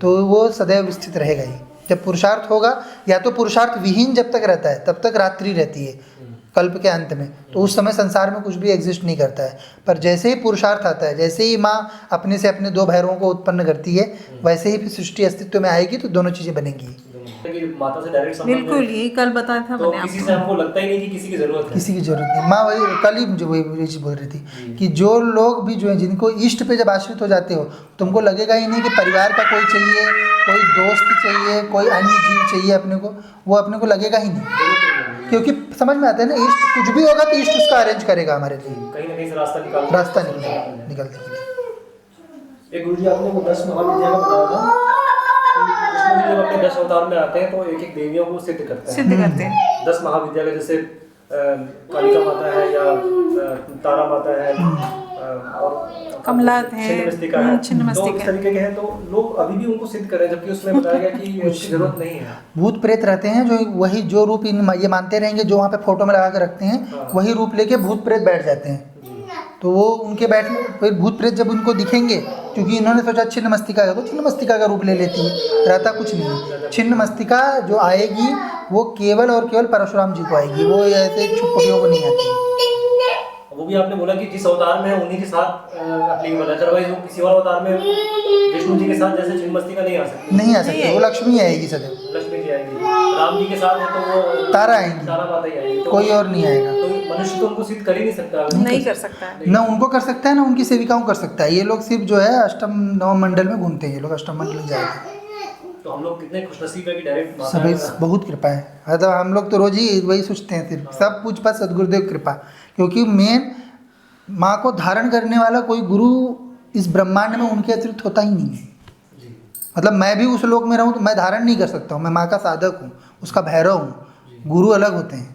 तो वो सदैव स्थित रहेगा ही। जब पुरुषार्थ होगा, या तो पुरुषार्थ विहीन जब तक रहता है तब तक रात्रि रहती है कल्प के अंत में, तो उस समय संसार में कुछ भी एग्जिस्ट नहीं करता है। पर जैसे ही पुरुषार्थ आता है, जैसे ही माँ अपने से अपने 2 भैरवों को उत्पन्न करती है, वैसे ही फिर सृष्टि अस्तित्व में आएगी, तो दोनों चीज़ें बनेंगी। कि माता से डायरेक्ट संबंध बिल्कुल, है, यही कल बताया था तो मैंने किसी आपको। से हमको लगता ही नहीं कि किसी की जरूरत है। किसी की जरूरत नहीं। माँ वही कल ही मुझे वही चीज़ बोल रही थी कि जो लोग भी जो है, जिनको इष्ट पे जब आश्रित हो जाते हो, तुमको लगेगा ही नहीं कि परिवार का कोई चाहिए, कोई दोस्त चाहिए, कोई अन्य जीव चाहिए अपने को, वो अपने को लगेगा ही नहीं। क्योंकि समझ में आता है ना, इष्ट कुछ भी होगा तो इष्ट उसका अरेंज करेगा हमारे लिए, कहीं ना कहीं से रास्ता निकाल निकलने के लिए। एक गुरुजी आपने वो 10 महाविद्या का बताया था, विष्णु जी जब अपने 10 अवतार में आते हैं तो एक देवियों को सिद्ध करते हैं। सिद्ध करते हैं 10 महाविद्या का, जैसे कालिका माता है या तारा माता है, और कमला है, छिन्नमस्तिका है, छिन्नमस्तिका तो इस तरीके के हैं, तो लोग अभी भी उनको सिद्ध कर रहे हैं, जबकि उसमें बताया गया कि उसकी जरूरत नहीं है। भूत प्रेत रहते हैं जो वही जो रूप ये मानते रहेंगे, जो वहाँ पे फोटो में लगा के रखते हैं, वही रूप लेके भूत प्रेत बैठ जाते हैं। तो वो उनके बैठने, फिर भूत प्रेत जब उनको दिखेंगे, क्योंकि इन्होंने सोचा छिन्न मस्तिका का, तो छिन्न मस्तिका का रूप ले लेती है, रहता कुछ नहीं है। छिन्न मस्तिका जो आएगी वो केवल और केवल परशुराम जी को आएगी, वो ऐसे छुपकियों को नहीं आती। वो भी आपने बोला कि जिस अवतार में है उन्हीं के साथ एप्लीकेबल है, अदरवाइज वो किसी और अवतार में विष्णु जी के साथ जैसे छिन्नमस्तिका नहीं आ सकती। नहीं आ सकती, वो लक्ष्मी आएगी सदैव, लक्ष्मी जी आएंगी, राम जी के साथ है तो वो तारा आएंगी, तारा माता ही आएंगी, तो कोई और नहीं आएगा। तो मनुष्य तो उनको सिद्ध कर ही नहीं सकता। नहीं कर सकता है। ना उनको कर सकता है, ना उनकी सेविकाओं कर सकता है। ये लोग सिर्फ जो है अष्टम नवम मंडल में घूमते हैं, ये लोग अष्टम मंडल में जाते हैं। तो हम लोग कितने खुशनसीब है कि डायरेक्ट सभी बहुत कृपा है। मतलब हम लोग तो रोज ही वही सोचते हैं, सिर्फ सब पूछ पाछ सदगुरुदेव कृपा, क्योंकि मेन माँ को धारण करने वाला कोई गुरु इस ब्रह्मांड में उनके अतिरिक्त होता ही नहीं है। मतलब मैं भी उस लोक में रहूँ तो मैं धारण नहीं कर सकता हूँ, मैं माँ का साधक हूँ, उसका भैरव हूँ। गुरु अलग होते हैं,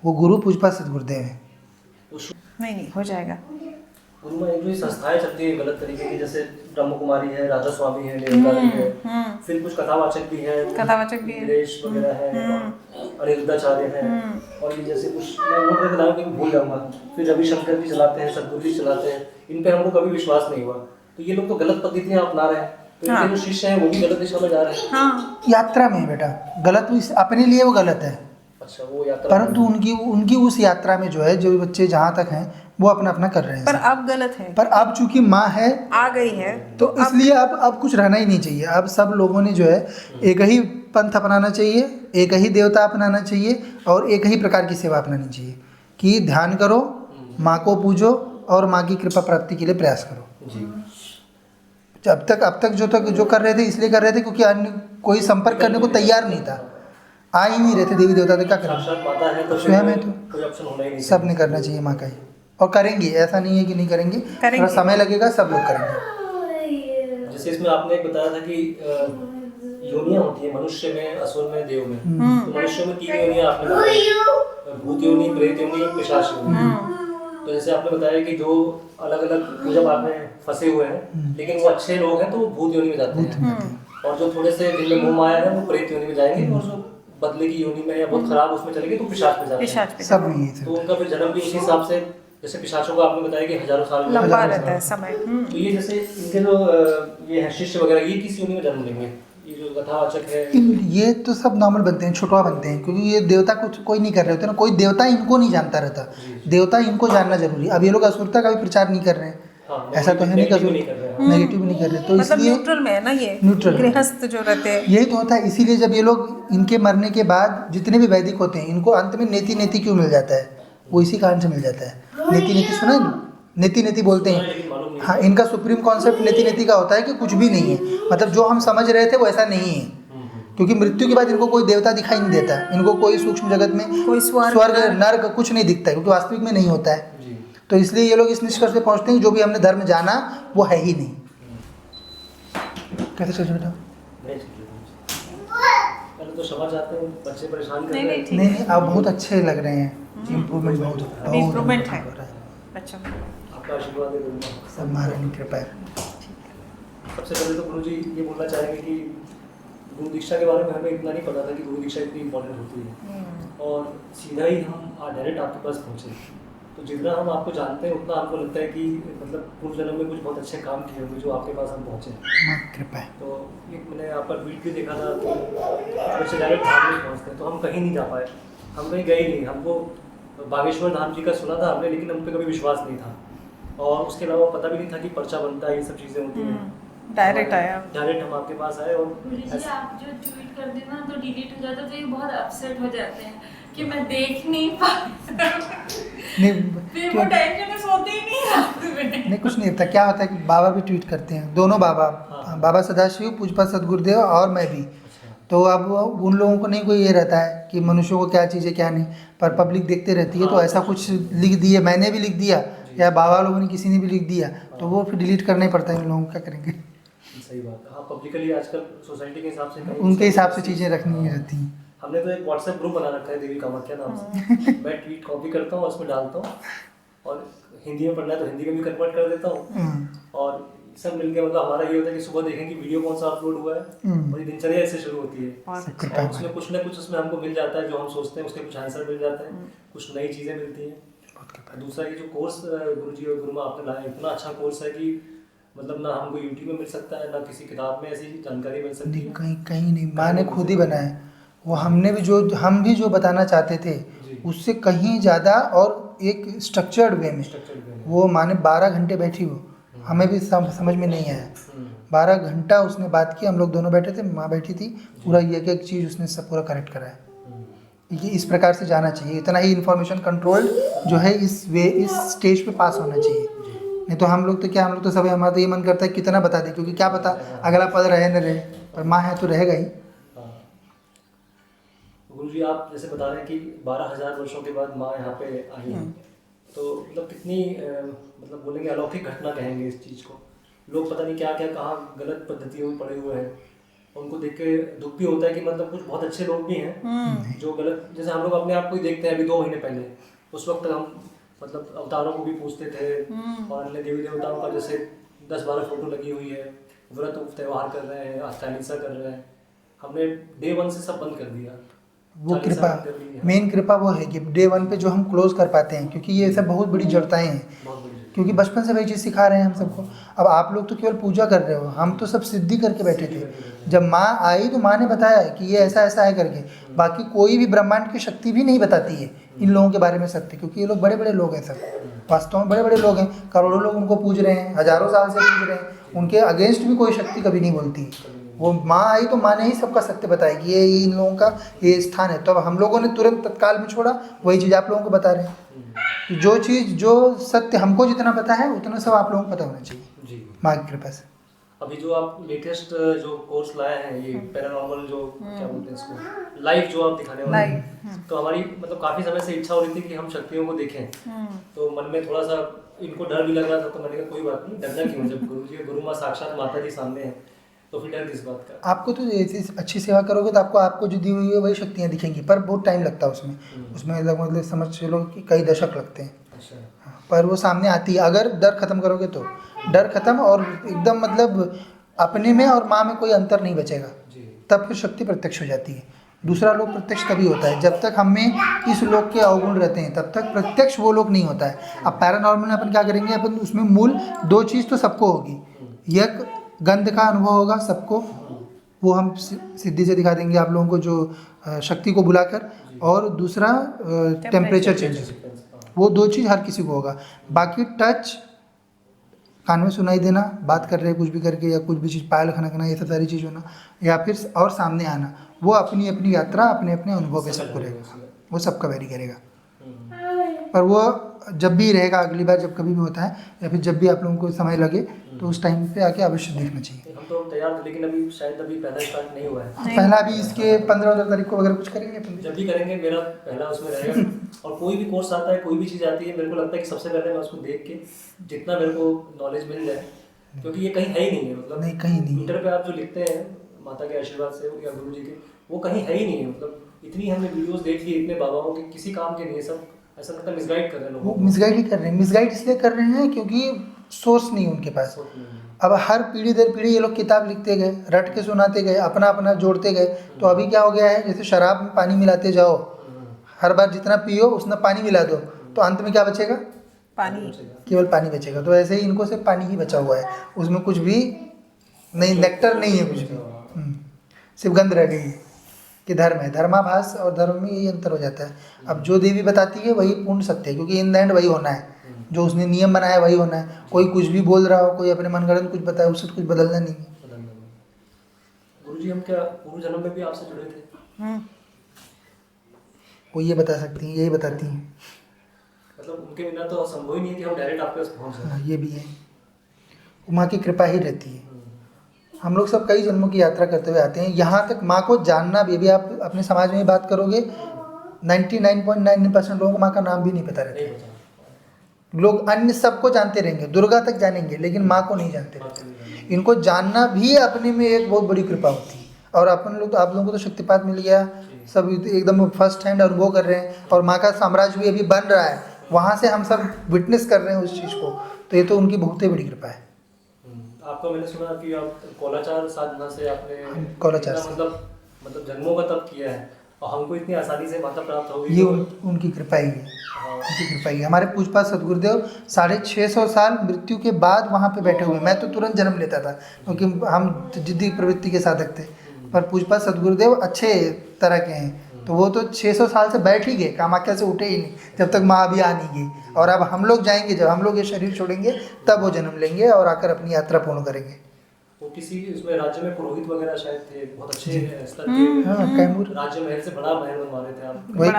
वो गुरु पूजपा सदगुरुदेव हैं। नहीं हो जाएगा। उनमें एक जो संस्थाएं चलती है गलत तरीके की, जैसे ब्रह्म कुमारी है, राधा स्वामी है, निरंकारी है, फिर कुछ कथावाचक भी है, कथावाचक भी है, नरेश वगैरह है, अनिरुद्धाचार्य है, और ये जैसे कुछ मैं उनके नाम भी भूल जाऊंगा, फिर रविशंकर भी चलाते हैं, सदगुरु जी चलाते हैं। इन पे हमको कभी विश्वास नहीं हुआ, तो ये लोग तो गलत पद्धतियां अपना रहे हैं, तो इनके जो शिष्य हैं वो भी गलत दिशा में जा रहे हैं। हाँ, यात्रा में बेटा गलत, अपने लिए वो गलत है, अच्छा वो यात्रा, परंतु उनकी उस यात्रा में जो है, जो बच्चे जहाँ तक हैं वो अपना अपना कर रहे हैं। पर अब गलत है, पर अब चूंकि माँ है आ गई है, तो इसलिए अब कुछ रहना ही नहीं चाहिए। अब सब लोगों ने जो है एक ही पंथ अपनाना चाहिए, एक ही देवता अपनाना चाहिए, और एक ही प्रकार की सेवा अपनानी चाहिए कि ध्यान करो, माँ को पूजो और माँ की कृपा प्राप्ति के लिए प्रयास करो। जी। अब तक जो कर रहे थे इसलिए कर रहे थे क्योंकि अन्य कोई संपर्क करने को तैयार नहीं था, आ ही नहीं रहे थे देवी देवता, तो क्या करें, साक्षात माता है तो स्वयं है, तो कोई ऑप्शन होना ही नहीं। सब ने करना चाहिए माँ का ही, और करेंगे, ऐसा नहीं है कि नहीं करेंगे, थोड़ा समय लगेगा, सब लोग करेंगे। जैसे इसमें आपने एक बताया था कि योनियां होती है, मनुष्य में, असुर में, देव में। तो मनुष्य में 3 योनियां आपने बताई, भूत योनि, प्रेत योनि, पिशाच योनि। तो जैसे आपने बताया कि जो अलग अलग जब आपने फंसे हुए हैं, लेकिन वो अच्छे लोग हैं तो वो भूत योनि में जाते हैं, और जो थोड़े से जिनमें मोह माया है वो प्रेत योनि में जाएंगे, और जो बदले की योनि में या बहुत खराब उसमें चलेंगे तो पिशाच में जाते हैं। सब नहीं है। तो उनका फिर जन्म भी इसी हिसाब से, जैसे पिशाचों का आपने बताया कि हजारों साल लंबा रहता है समय। तो ये जैसे इनके जो ये है शिष्य वगैरह, ये किस योनि में जन्म लेंगे? ये जो कथावाचक है ये तो सब नॉर्मल बनते हैं, छुटवा बनते हैं, क्योंकि ये देवता कुछ कोई नहीं कर रहे होते ना, कोई देवता इनको नहीं जानता रहता, देवता इनको जानना जरूरी। अब ये लोग असुरता का भी प्रचार नहीं कर रहे हैं, हाँ, ऐसा तो है नहीं कि नेगेटिव नहीं कर रहे, तो मतलब इसलिए न्यूट्रल में है ना, ये न्यूट्रल गृहस्थ जो रहते हैं। यही तो होता है। इसीलिए जब ये लोग इनके मरने के बाद जितने भी वैदिक होते हैं, इनको अंत में नेति नेति क्यों मिल जाता है? वो इसी कारण से मिल जाता है। नेति नेति सुना है? नेति नेति बोलते हैं। हाँ, इनका सुप्रीम कॉन्सेप्ट नेति नेति का होता है कि कुछ भी नहीं है, मतलब जो हम समझ रहे थे वो ऐसा नहीं है, क्योंकि मृत्यु के बाद इनको कोई देवता दिखाई नहीं देता, इनको कोई सूक्ष्म जगत में कोई स्वर्ग नर्क कुछ नहीं दिखता है, क्योंकि वास्तविक में नहीं होता है। तो इसलिए ये लोग इस निष्कर्ष पे पहुंचते हैं कि जो भी हमने धर्म जाना वो है ही नहीं। कैसे चल बेटा? पहले तो क्षमा चाहते हैं, बच्चे परेशान कर रहे हैं। नहीं नहीं, आप बहुत अच्छे लग रहे हैं, इम्प्रूवमेंट बहुत इम्प्रूवमेंट है। हो रहा है। अच्छा, आपका आशीर्वाद है गुरुजी। सब महारानी की कृपा है। सबसे पहले तो गुरुजी ये बोलना चाहेंगे कि गुरु दीक्षा के बारे में हमें इतना नहीं पता था कि गुरु दीक्षा इतनी इंपॉर्टेंट होती है, और सीधा ही हम डायरेक्ट आपके पास पहुँचे। तो जितना हम आपको जानते हैं उतना हमको लगता है कि मतलब पूर्व जन्म में कुछ बहुत अच्छे काम किए होंगे जो आपके पास हम पहुँचे। कृपा है। तो एक मैंने आपका ट्वीट भी देखा था कि बच्चे डायरेक्ट धाम नहीं पहुँचते, तो हम कहीं नहीं जा पाए, हम कहीं गए नहीं। हमको बागेश्वर धाम जी का सुना था हमने, लेकिन हम पे कभी विश्वास नहीं था, और उसके अलावा पता भी नहीं था कि पर्चा बनता है, ये सब चीज़ें होती हैं। डायरेक्ट आया, डायरेक्ट हम आपके पास आए। और गुरुजी आप जो ट्वीट कर देना तो डिलीट हो जाता, तो ये बहुत अपसेट हो जाते हैं कि मैं देख नहीं पाती, फिर वो टेंशन में सोते ही नहीं रात में। नहीं, कुछ नहीं होता। क्या होता है कि बाबा भी ट्वीट करते हैं, दोनों बाबा, बाबा सदाशिव, पूजपा सदगुरुदेव और मैं भी। तो अब उन लोगों को नहीं कोई ये रहता है कि मनुष्यों को क्या चीज़ है क्या नहीं, पर पब्लिक देखते रहती है, तो ऐसा कुछ लिख दिए, मैंने भी लिख दिया या बाबा लोगों ने किसी ने भी लिख दिया, तो वो फिर डिलीट करना ही पड़ता है इन लोगों को, क्या करेंगे। सही बात है। हाँ, पब्लिकली आजकल सोसाइटी के हिसाब से उनके हिसाब से चीज़ें रखनी रहती हैं। हमने तो एक व्हाट्सएप ग्रुप बना रखा है देवी कामाख्या नाम से। मैं ट्वीट कॉपी करता हूँ और उसमें डालता हूँ, और हिंदी में पढ़ना है तो हिंदी में भी कन्वर्ट कर देता हूँ, और सब मिलके मतलब हमारा ये होता है कि सुबह देखें कि वीडियो कौन सा अपलोड हुआ है, और ये दिनचर्या ऐसे शुरू होती है, और उसमें कुछ ना कुछ उसमें हमको मिल जाता है, जो हम सोचते हैं उसके कुछ आंसर मिल जाते हैं, कुछ नई चीज़ें मिलती हैं। दूसरा ये जो कोर्स गुरुजी और गुरुमा आपने लाया, इतना अच्छा कोर्स है कि मतलब ना हमको यूट्यूब में मिल सकता है, ना किसी किताब में ऐसी जानकारी मिल सकती है, कहीं कहीं नहीं। माँ ने खुद ही बनाया वो, हमने भी हम भी जो बताना चाहते थे उससे कहीं ज़्यादा और एक स्ट्रक्चर्ड वे में। वो माँ ने 12 घंटे बैठी, वो हमें भी समझ में नहीं आया। 12 घंटा उसने बात की, हम लोग दोनों बैठे थे, माँ बैठी थी, पूरा एक चीज़ उसने सब पूरा करेक्ट कराया। ये इस प्रकार से जाना चाहिए, इतना ही इन्फॉर्मेशन कंट्रोल जो है इस स्टेज पे पास होना चाहिए। नहीं तो हम लोग तो क्या, हम लोग तो सब, हमारा तो ये मन करता है कितना बता दें, क्योंकि क्या पता अगला पद रहे न रहे, पर माँ है तो रहेगा ही। गुरुजी आप जैसे बता रहे हैं कि 12,000 वर्षों के बाद माँ यहाँ पे आई है, तो मतलब कितनी मतलब बोलेंगे अलौकिक घटना कहेंगे इस चीज़ को। लोग पता नहीं क्या क्या कहाँ गलत पद्धतियों में पड़े हुए हैं, उनको देख के दुख भी होता है कि मतलब कुछ बहुत अच्छे लोग भी हैं जो गलत, जैसे हम लोग अपने आप को ही देखते हैं। अभी 2 महीने पहले उस वक्त हम मतलब अवतारों को भी पूछते थे, और अन्य देवी देवताओं का जैसे 10-12 फोटो लगी हुई है, व्रत त्यौहार कर रहे हैं, चालीसा कर रहे हैं, हमने डे 1 से सब बंद कर दिया। वो कृपा, मेन कृपा वो है कि डे 1 पे जो हम क्लोज कर पाते हैं, क्योंकि ये सब बहुत बड़ी जड़ताएँ हैं, क्योंकि बचपन से वही चीज़ सिखा रहे हैं हम सबको। अब आप लोग तो केवल पूजा कर रहे हो, हम तो सब सिद्धि करके बैठे थे। जब माँ आई तो माँ ने बताया कि ये ऐसा ऐसा है करके, बाकी कोई भी ब्रह्मांड की शक्ति भी नहीं बताती है इन लोगों के बारे में सत्य, क्योंकि ये लोग बड़े बड़े लोग हैं, सब वास्तव में बड़े बड़े लोग हैं, करोड़ों लोग उनको पूज रहे हैं, हजारों साल से पूज रहे हैं, उनके अगेंस्ट भी कोई शक्ति कभी नहीं बोलती। वो माँ आई तो माँ ने ही सबका सत्य बताया कि ये इन लोगों का ये स्थान है। तो अब हम लोगों ने तुरंत तत्काल में छोड़ा, वही चीज़ आप लोगों को बता रहे हैं। जो चीज़ जो सत्य हमको जितना पता है उतना सब आप लोगों को पता होना चाहिए माँ की कृपा से। अभी जो आप लेटेस्ट जो कोर्स लाए हैं, ये पैरानॉर्मल जो क्या बोलते हैं इसको, लाइव जो आप दिखाने वाले हैं, तो हमारी मतलब काफ़ी समय से इच्छा हो रही थी कि हम शक्तियों को देखें, तो मन में थोड़ा सा इनको डर भी लग रहा था, तो मैंने कहा कोई बात नहीं, डरना क्यों, जब गुरु जी गुरु माँ साक्षात माता जी सामने हैं, तो फिर डर किस बात का? आपको तो ऐसी अच्छी सेवा करोगे तो आपको जो दी हुई है वही शक्तियाँ दिखेंगी, पर बहुत टाइम लगता है उसमें मतलब समझ चलो कि कई दशक लगते हैं। अच्छा। हाँ, पर वो सामने आती है अगर डर खत्म करोगे तो। डर खत्म और एकदम मतलब अपने में और माँ में कोई अंतर नहीं बचेगा, जी। तब फिर शक्ति प्रत्यक्ष हो जाती है। दूसरा लोक प्रत्यक्ष तभी होता है जब तक हम में इस लोक के अवगुण रहते हैं, तब तक प्रत्यक्ष वो लोक नहीं होता है। अब पैरानॉर्मल में अपन क्या करेंगे, अपन उसमें मूल दो चीज़ तो सबको होगी। एक गंध का अनुभव होगा सबको, वो हम सिद्धि से दिखा देंगे आप लोगों को जो शक्ति को बुलाकर, और दूसरा टेम्परेचर चेंजेस, वो दो चीज़ हर किसी को होगा। बाकी टच, कान में सुनाई देना, बात कर रहे कुछ भी करके, या कुछ भी चीज़ पायल खनकना, ये सब सारी चीज़ होना, या फिर और सामने आना, वो अपनी अपनी यात्रा अपने अपने अनुभव पे सबको रहेगा, वो सबका वेरी करेगा। पर वो जब भी रहेगा, अगली बार जब कभी भी होता है या फिर जब भी आप लोगों को समय लगे तो उस टाइम पे आके अवश्य देखना चाहिए। हम तो तैयार थे, लेकिन अभी शायद पहला स्टार्ट नहीं हुआ है। पहला भी इसके 15 तारीख को वगैरह कुछ करेंगे अपन। जब भी करेंगे मेरा पहला उसमें रहेगा। और कोई भी कोर्स आता है, कोई भी चीज़ आती है, मेरे को लगता है कि सबसे पहले मैं उसको देख के जितना मेरे को नॉलेज मिल जाए, क्योंकि ये कहीं है ही नहीं है, मतलब नहीं, कहीं नहीं है। इंटर पे आप जो लिखते हैं माता के आशीर्वाद से या गुरु जी के, वो कहीं है ही नहीं है। मतलब इतनी हमने वीडियोस देख ली इतने बाबाओं के, किसी काम के नहीं है, सब ऐसा लगता है मिसगाइड कर रहे हैं लोगों वो को। मिसगाइड ही कर रहे हैं। मिसगाइड इसलिए कर रहे हैं क्योंकि सोर्स नहीं उनके पास। अब हर पीढ़ी दर पीढ़ी ये लोग किताब लिखते गए, रट के सुनाते गए, अपना अपना जोड़ते गए, तो अभी क्या हो गया है, जैसे शराब में पानी मिलाते जाओ, हर बार जितना पियो उसमें पानी मिला दो, तो अंत में क्या बचेगा, पानी। केवल पानी बचेगा। तो ऐसे ही इनको सिर्फ पानी ही बचा हुआ है, उसमें कुछ भी नहीं, नेक्टर नहीं है कुछ भी, सिर्फ गंध रह गई है कि धर्म है। धर्माभास और धर्म में यही अंतर हो जाता है। अब जो देवी बताती है वही पूर्ण सत्य है, क्योंकि इन द एंड वही होना है, जो उसने नियम बनाया वही होना है। कोई कुछ भी बोल रहा हो, कोई अपने मनगढ़ंत कुछ बताए, उससे कुछ बदलना नहीं है। गुरु जी, हम क्या पूर्व जन्म में भी आपसे जुड़े थे? वो ये बता सकती हैं, यही बताती हैं। मतलब उनके बिना तो संभव ही नहीं है कि हम डायरेक्ट आपके पास पहुंच जाए। हाँ, ये भी है, माँ की कृपा ही रहती है। हम लोग सब कई जन्मों की यात्रा करते हुए आते हैं, यहाँ तक माँ को जानना भी। अभी आप अपने समाज में ही बात करोगे, 99.99% लोगों को माँ का नाम भी नहीं पता रहता है। लोग अन्य सबको जानते रहेंगे, दुर्गा तक जानेंगे, लेकिन माँ को नहीं जानते रहते। इनको जानना भी अपने में एक बहुत बड़ी कृपा होती है। और अपन लोग तो, आप लोगों को तो शक्तिपात मिल गया, सब एकदम फर्स्ट हैंड अनुभव कर रहे हैं, और माँ का साम्राज्य भी अभी बन रहा है, वहाँ से हम सब विटनेस कर रहे हैं उस चीज़ को। तो ये तो उनकी बहुत ही बड़ी कृपा है। आपका मैंने सुना कि आप कोलाचार साधना से आपने कोलाचार इतना से। मतलब जन्मों का तप किया है, और हमको इतनी आसानी से माता प्राप्त हो गई। ये तो उनकी कृपा ही है। हाँ। उनकी कृपा ही है। हमारे पूजपात सदगुरुदेव 650 साल मृत्यु के बाद वहाँ पे बैठे हुए। मैं तो तुरंत जन्म लेता था, क्योंकि हम जिद्दी प्रवृत्ति के साधक थे, पर पूजपात सदगुरुदेव अच्छे तरह के हैं, तो वो तो 600 साल से बैठ ही गए, कामाख्या से उठे ही नहीं जब तक माँ अभी आ नहीं गई। और अब हम लोग जाएंगे, जब हम लोग ये शरीर छोड़ेंगे तब वो जन्म लेंगे और आकर अपनी यात्रा पूर्ण करेंगे। वो किसी उसमें राज्य में पुरोहित वगैरह शायद थे, बहुत अच्छे स्तर के। हाँ, कैमूर राज्य महल से बड़ा महल बनवा रहे थे आप। वही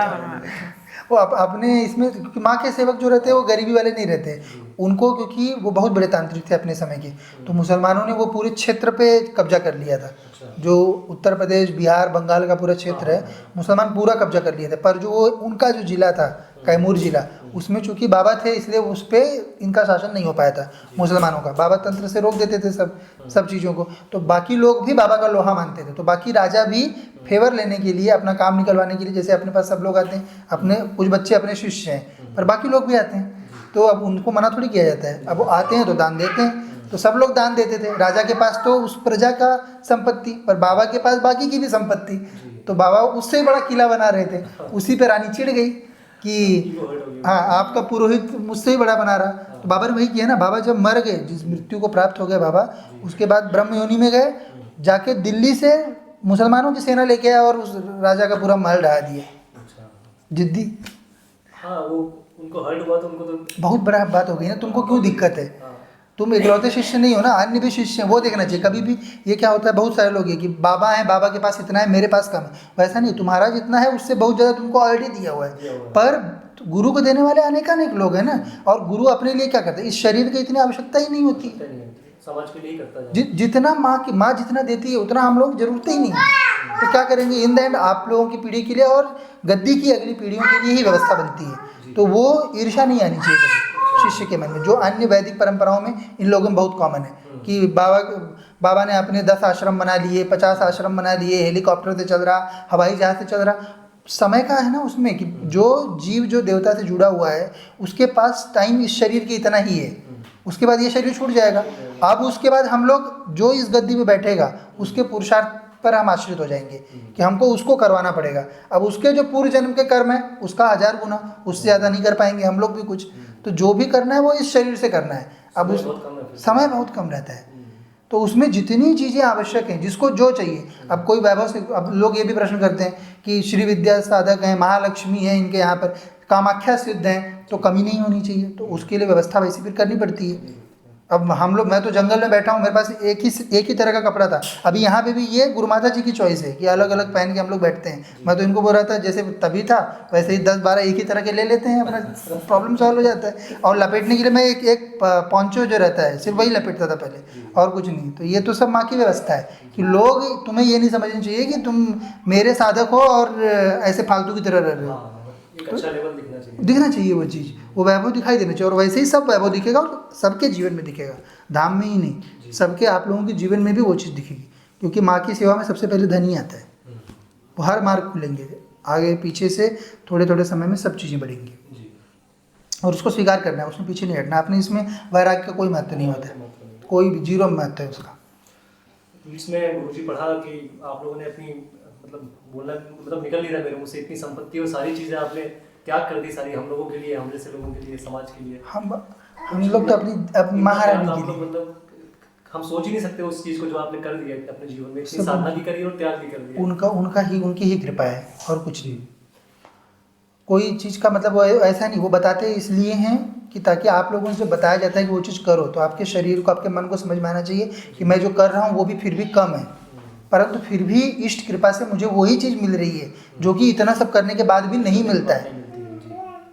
वो अपने इसमें, क्योंकि माँ के सेवक जो रहते हैं वो गरीबी वाले नहीं रहते उनको, क्योंकि वो बहुत बड़े तांत्रिक थे अपने समय के। तो मुसलमानों ने वो पूरे क्षेत्र पे कब्जा कर लिया था, जो उत्तर प्रदेश, बिहार, बंगाल का पूरा क्षेत्र है, मुसलमान पूरा कब्जा कर लिए थे। पर जो उनका जो जिला था, कैमूर जिला, उसमें चूंकि बाबा थे, इसलिए उस पर इनका शासन नहीं हो पाया था मुसलमानों का। बाबा तंत्र से रोक देते थे सब चीज़ों को, तो बाकी लोग भी बाबा का लोहा मानते थे। तो बाकी राजा भी फेवर लेने के लिए, अपना काम निकलवाने के लिए, जैसे अपने पास सब लोग आते हैं, अपने कुछ बच्चे अपने शिष्य हैं, पर बाकी लोग भी आते हैं, तो अब उनको मना थोड़ी किया जाता है। अब वो आते हैं तो दान देते हैं, तो सब लोग दान देते थे। राजा के पास तो उस प्रजा का संपत्ति, पर बाबा के पास बाकी की भी संपत्ति। तो बाबा उससे बड़ा किला बना रहे थे, उसी पे रानी चिढ़ गई कि हाँ, आपका पुरोहित मुझसे ही बड़ा बना रहा। तो बाबा ने वही किया ना, बाबा जब मर गए, जिस मृत्यु को प्राप्त हो गए बाबा, उसके बाद ब्रह्म योनि में गए, जाके दिल्ली से मुसलमानों की सेना लेके आया और उस राजा का पूरा महल ढहा दिया। जिद्दी। हाँ, वो उनको हर्ट हुआ तो उनको तो बहुत बड़ा बात हो गई ना। तुमको क्यों दिक्कत है? तुम इकलौते शिष्य नहीं हो ना, अन्य भी शिष्य हैं, वो देखना चाहिए। कभी भी ये क्या होता है, बहुत सारे लोग ये कि बाबा हैं, बाबा के पास इतना है, मेरे पास कम है। वैसा नहीं, तुम्हारा जितना है उससे बहुत ज़्यादा तुमको ऑलरेडी दिया हुआ है। पर गुरु को देने वाले अनेक लोग हैं ना, और गुरु अपने लिए क्या करते हैं, इस शरीर की इतनी आवश्यकता ही नहीं होती। समाज के लिए करता है। जितना माँ जितना देती है उतना हम लोग जरूरत ही नहीं है। तो क्या करेंगे, इन द एंड आप लोगों की पीढ़ी के लिए और गद्दी की अगली पीढ़ियों के लिए ही व्यवस्था बनती है। तो वो ईर्ष्या नहीं आनी चाहिए, शिष्य के मन में, जो अन्य वैदिक परंपराओं में इन लोगों में बहुत कॉमन है कि बाबा ने अपने 10 आश्रम बना लिए, 50 आश्रम बना लिए, हेलीकॉप्टर से चल रहा, हवाई जहाज से चल रहा। समय का है ना उसमें कि जो जीव जो देवता से जुड़ा हुआ है उसके पास टाइम इस शरीर की इतना ही है, उसके बाद ये शरीर छूट जाएगा। अब उसके बाद हम लोग जो इस गद्दी में बैठेगा उसके पुरुषार्थ पर हम आश्रित हो जाएंगे कि हमको उसको करवाना पड़ेगा। अब उसके जो पूर्व जन्म के कर्म है उसका 1000 गुना, उससे ज़्यादा नहीं कर पाएंगे हम लोग भी कुछ। तो जो भी करना है वो इस शरीर से करना है। अब उस समय बहुत कम रहता है, तो उसमें जितनी चीज़ें आवश्यक हैं जिसको जो चाहिए। अब कोई वैभव से, अब लोग ये भी प्रश्न करते हैं कि श्री विद्या साधक हैं, महालक्ष्मी है इनके यहाँ पर, कामाख्या सिद्ध हैं, तो कमी नहीं होनी चाहिए, तो उसके लिए व्यवस्था वैसी फिर करनी पड़ती है। अब हम लोग, मैं तो जंगल में बैठा हूँ, मेरे पास एक ही तरह का कपड़ा था। अभी यहाँ पे भी ये गुरु माता जी की चॉइस है कि अलग अलग पहन के हम लोग बैठते हैं। मैं तो इनको बोल रहा था जैसे तभी था वैसे ही 10-12 एक ही तरह के ले लेते हैं, अपना प्रॉब्लम सॉल्व हो जाता है। और लपेटने के लिए मैं एक पोंचो जो रहता है सिर्फ वही लपेटता था पहले, और कुछ नहीं। तो ये तो सब माँ की व्यवस्था है कि लोग, तुम्हें ये नहीं समझना चाहिए कि तुम मेरे साधक हो और ऐसे फालतू की तरह रह रहे हो। अच्छा लेवल दिखना चाहिए वो चीज़, वो वैभव दिखाई देना चाहिए। और वैसे ही सब वैभव दिखेगा और सबके जीवन में दिखेगा, धाम में ही नहीं, सबके आप लोगों के जीवन में भी वो चीज़ दिखेगी। क्योंकि माँ की सेवा में सबसे पहले धन ही आता है। वो हर मार्ग खुलेंगे, आगे पीछे से थोड़े थोड़े समय में सब चीज़ें बढ़ेंगी, और उसको स्वीकार करना है, उसमें पीछे नहीं हटना। अपने इसमें वैराग्य का कोई महत्व नहीं होता है, कोई भी जीरो महत्व है उसका। इसमें गुरुजी पढ़ा कि आप लोगों ने अपनी मतलब निकल नहीं रहा मेरे मुँह से, इतनी संपत्ति और सारी चीज़ें आपने त्याग कर दी सारी, हम लोगों के लिए, हम जैसे लोगों के लिए, समाज के लिए। हम लोग तो अपनी महारानी के लिए, मतलब हम सोच ही नहीं सकते उस चीज़ को जो आपने कर दिया अपने जीवन में, इतनी साधना भी करी और त्याग भी कर दिया। उनकी ही कृपा है और कुछ नहीं। कोई चीज़ का मतलब ऐसा नहीं, वो बताते इसलिए हैं कि ताकि आप लोगों से बताया जाता है कि वो चीज़ करो, तो आपके शरीर को, आपके मन को समझ में आना चाहिए कि मैं जो कर रहा हूँ वो भी फिर भी कम है, परंतु फिर भी इष्ट कृपा से मुझे वही चीज़ मिल रही है जो कि इतना सब करने के बाद भी नहीं मिलता है।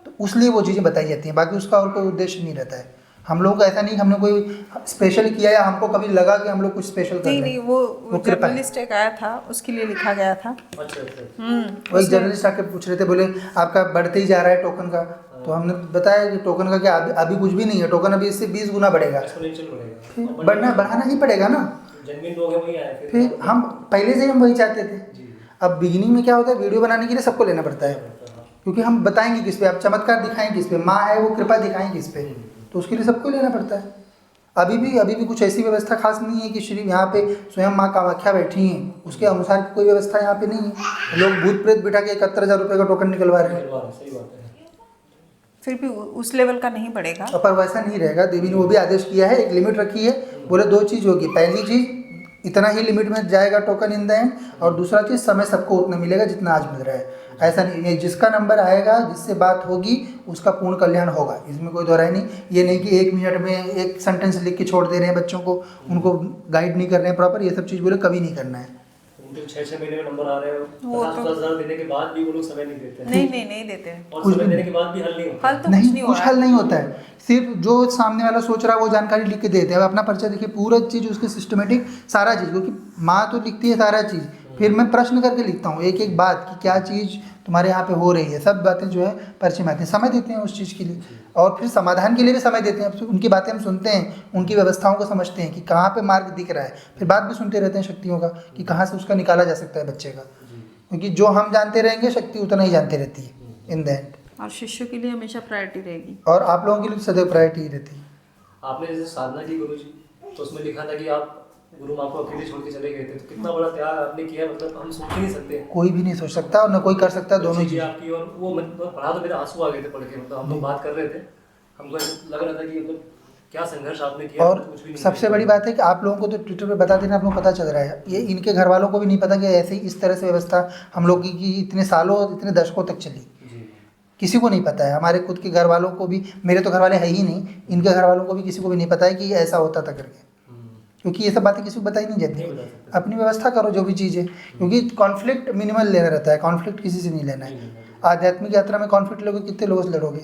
तो उसलिए वो चीज़ें बताई जाती हैं, बाकी उसका और कोई उद्देश्य नहीं रहता है। हम लोग ऐसा नहीं, हमने कोई स्पेशल किया या हमको कभी लगा कि हम लोग कुछ स्पेशल कर रहे हैं। नहीं, वो जर्नलिस्ट एक आया था उसके लिए लिखा गया था। वो एक जर्नलिस्ट आके पूछ रहे थे, बोले आपका बढ़ते ही जा रहा है टोकन का, तो हमने बताया कि टोकन का क्या, अभी कुछ भी नहीं है, टोकन अभी इससे 20 गुना बढ़ेगा, बढ़ाना ही पड़ेगा ना। फिर हम पहले से हम वही चाहते थे। अब बिगिनिंग में क्या होता है, वीडियो बनाने के लिए सबको लेना पड़ता है, क्योंकि हम बताएंगे किस पे, आप चमत्कार दिखाएं किस पे, माँ है वो कृपा दिखाएं किस पे, तो उसके लिए सबको लेना पड़ता है। अभी भी कुछ ऐसी व्यवस्था खास नहीं है कि श्री यहाँ पे स्वयं माँ कामाख्या बैठी हैं, उसके अनुसार की कोई व्यवस्था यहाँ पे नहीं है। लोग भूत प्रेत बिठा के 71,000 रुपये का टोकन निकलवा रहे हैं, फिर भी उस लेवल का नहीं पड़ेगा। पर वैसा नहीं रहेगा। देवी ने वो भी आदेश किया है, एक लिमिट रखी है, बोले 2 चीज़ होगी, पहली चीज़ इतना ही लिमिट में जाएगा टोकन इन द एंड, और दूसरा चीज़ समय सबको उतना मिलेगा जितना आज मिल रहा है। ऐसा नहीं है, जिसका नंबर आएगा, जिससे बात होगी उसका पूर्ण कल्याण होगा, इसमें कोई दोहराई नहीं। ये नहीं कि 1 मिनट में एक सेंटेंस लिख के छोड़ दे रहे हैं बच्चों को, उनको गाइड नहीं कर रहे हैं प्रॉपर, ये सब चीज़ बोले कभी नहीं करना है। 6-6 महीने में नंबर आ रहे हैं, 50,000 देने के बाद भी वो लोग समय नहीं देते हैं। नहीं देते हैं, और समय देने के बाद भी हल नहीं होता। कुछ हल नहीं होता है। सिर्फ जो सामने वाला सोच रहा है वो जानकारी लिख के देते हैं। अब अपना पर्चा देखिए, पूरा चीज़ उसकी सिस्टमेटिक सारा चीज़, क्योंकि माँ तो लिखती है सारा चीज़, फिर मैं प्रश्न करके लिखता हूँ एक एक बात कि क्या चीज़ तुम्हारे यहाँ पे हो रही है, सब बातें जो है पर्चे में आती हैं। समय देते हैं उस चीज़ के लिए, और फिर समाधान के लिए भी समय देते हैं। उनकी बातें हम सुनते हैं, उनकी व्यवस्थाओं को समझते हैं कि कहाँ पे मार्ग दिख रहा है, फिर बात भी सुनते रहते हैं शक्तियों का कि कहाँ से उसका निकाला जा सकता है बच्चे का, क्योंकि जो हम जानते रहेंगे शक्ति उतना ही जानती रहती है इन द एंड। और शिष्यों के लिए हमेशा प्रायोरिटी रहेगी, और आप लोगों के लिए सदैव प्रायोरिटी ही रहती है। आपने जैसे साधना की गुरुजी, तो उसमें लिखा था कि आप गुरु माँ को अकेले छोड़ के चले गए थे, तो कितना बड़ा त्याग आपने किया, मतलब हम सोच ही नहीं सकते। कोई भी नहीं सोच सकता और न कोई कर सकता, दोनों चीज़ आपकी। और वो मतलब पढ़ा तो मेरे आंसू आ गए थे पढ़ के, मतलब हम लोग बात कर रहे थे, हमको लग रहा था कि मतलब क्या संघर्ष आपने किया। और कुछ भी नहीं, सबसे बड़ी बात है कि आप लोगों को तो ट्विटर पे बता देना, आप लोगों को पता चल रहा है, ये इनके घर वालों को भी नहीं पता कि ऐसे ही इस तरह से व्यवस्था हम लोग की इतने सालों, इतने दशकों तक चली। किसी को नहीं पता है, हमारे खुद के घर वालों को भी, मेरे तो घर वाले है ही नहीं, इनके घर वालों को भी किसी को भी नहीं पता है कि ऐसा होता था करके, क्योंकि ये सब बातें किसी को बताई नहीं जाती। अपनी व्यवस्था करो जो भी चीज़ है, क्योंकि कॉन्फ्लिक्ट मिनिमल लेना रहता है, कॉन्फ्लिक्ट किसी से नहीं लेना है। आध्यात्मिक यात्रा में कॉन्फ्लिक्ट लोगे, कितने लोगों से लड़ोगे?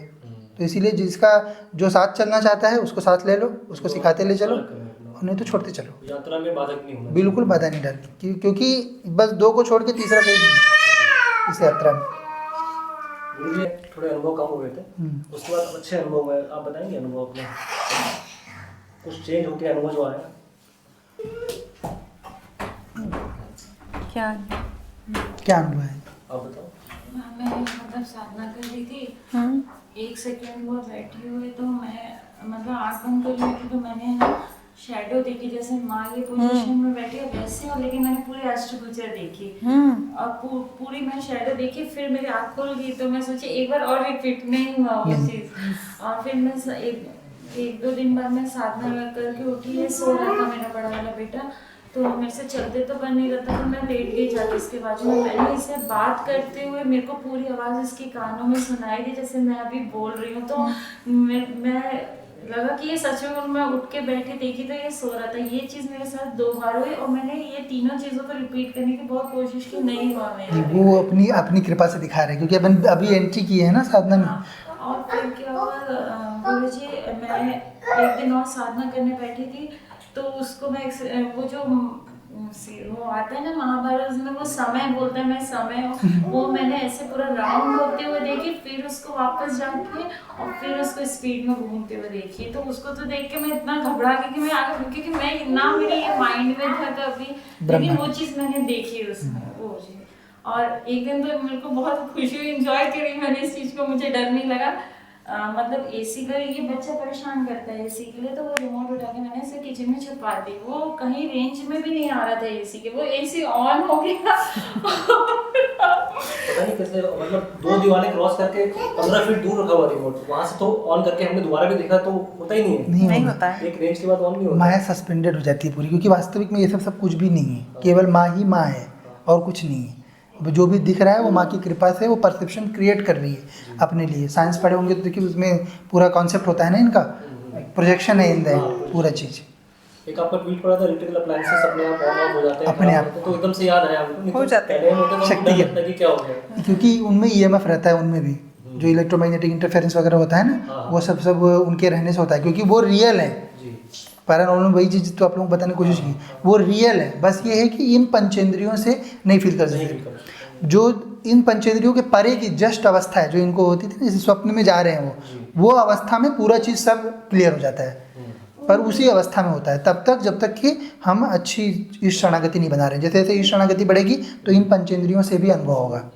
तो इसीलिए जिसका जो साथ चलना चाहता है उसको साथ ले लो, उसको सिखाते ले चलो, और नहीं तो छोड़ते चलो। यात्रा में बाधक नहीं होना, बिल्कुल बाधा नहीं डालनी, क्योंकि बस 2 को छोड़ के तीसरा कोई नहीं इस यात्रा में। गुरु जी थोड़े अनुभव कम हो गए थे, उसके बाद अच्छे अनुभव में आप बताएंगे अनुभव अपने कुछ चेंज होके अनुभव जो आया? क्या क्या अनुभव है? आप बताओ। मैं मतलब साधना कर रही थी, एक सेकंड वो बैठी हुई तो मैं मतलब आँख बंद कर रही थी तो मैंने ना शैडो देखी, जैसे माँ ये पोजीशन में बैठी है वैसे, और लेकिन मैंने पूरी अष्टभुजा देखी और पूरी मैं शैडो देखी। फिर मेरी आँख खुल गई तो मैं सोची एक बार और रिपीट नहीं हुआ वो चीज़। और फिर मैं एक दो दिन बाद मैं साधना करके उठी, ये सो रहा था मेरा बड़ा वाला बेटा, तो मेरे से चलते तो बन नहीं रहा था, तो मैं लेट गई जाके इसके बाजू में। मैंने इससे बात करते हुए मेरे को पूरी आवाज़ इसके कानों में सुनाई दी जैसे मैं अभी बोल रही हूँ। तो मैं लगा कि ये सच में, मैं उठ के बैठी देखी तो ये सो रहा था। ये चीज़ मेरे साथ 2 बार हुई और मैंने ये तीनों चीज़ों को रिपीट करने की बहुत कोशिश की, नहीं हुआ मेरे। वो अपनी अपनी कृपा से दिखा रहे हैं क्योंकि अभी एंट्री की है ना साधना में। और फिर क्या हुआ गुरुजी, मैं एक दिन और साधना करने बैठी थी तो उसको मैं वो जो वो आता है ना महाभारत में, वो समय बोलता है, मैं समय हूँ, वो मैंने ऐसे पूरा राउंड होते हुए देखी, फिर उसको वापस जाके और फिर उसको स्पीड में घूमते हुए देखी। तो उसको तो देख के मैं इतना घबरा गई कि मैं आगे, क्योंकि मैं ना मेरे ये माइंड में था कभी, लेकिन वो चीज़ मैंने देखी उसमें वो चीज़। और एक दिन तो मेरे को बहुत खुशी हुई, इंजॉय करी मैंने इस चीज़ को, मुझे डर नहीं लगा। मतलब एसी का ये बच्चा परेशान करता है एसी के लिए, तो वो रिमोट उठा के मैंने इसे किचन में छुपा दी। वो कहीं रेंज में भी नहीं आ रहा था एसी के, वो एसी ऑन हो गया। पता नहीं कैसे, मतलब 2 दीवारें क्रॉस करके 15 फीट दूर रखा हुआ रिमोट, वहां से तो ऑन करके हमने दोबारा भी देखा तो होता ही नहीं है। नहीं होता है, एक रेंज के बाद ऑन नहीं होता। माया सस्पेंडेड हो जाती है पूरी, क्योंकि वास्तविक में ये सब कुछ भी नहीं है, केवल माँ ही माँ है और कुछ नहीं है। जो भी दिख रहा है वो माँ की कृपा से वो परसेप्शन क्रिएट कर रही है अपने लिए। साइंस पढ़े होंगे तो देखिए उसमें पूरा कॉन्सेप्ट होता है ना, इनका प्रोजेक्शन है इन पूरा चीज़। एक आपका ट्वीट पढ़ा था, इलेक्ट्रिकल अप्लायंसेस अपने आप ऑन ऑफ हो जाते हैं अपने आप, तो एकदम से याद आया हमको, हो जाते हैं शक्ति है कि क्या हो गया, क्योंकि उनमें ईएमएफ रहता है, उनमें भी जो इलेक्ट्रोमैग्नेटिक इंटरफेरेंस वगैरह होता है ना, वो सब उनके रहने से होता है, क्योंकि वो रियल है। पैरानॉर्मल वही चीज़ तो आप लोगों को बताने की कोशिश की, वो रियल है, बस ये है कि इन पंचेंद्रियों से नहीं फील कर सकते। जो इन पंचेंद्रियों के परे की जस्ट अवस्था है जो इनको होती थी, जैसे स्वप्न में जा रहे हैं वो अवस्था में पूरा चीज़ सब क्लियर हो जाता है, पर उसी अवस्था में होता है तब तक जब तक कि हम अच्छी इस शरणागति नहीं बना रहे हैं। जैसे जैसे इस शरणागति बढ़ेगी तो इन पंचेंद्रियों से भी अनुभव होगा।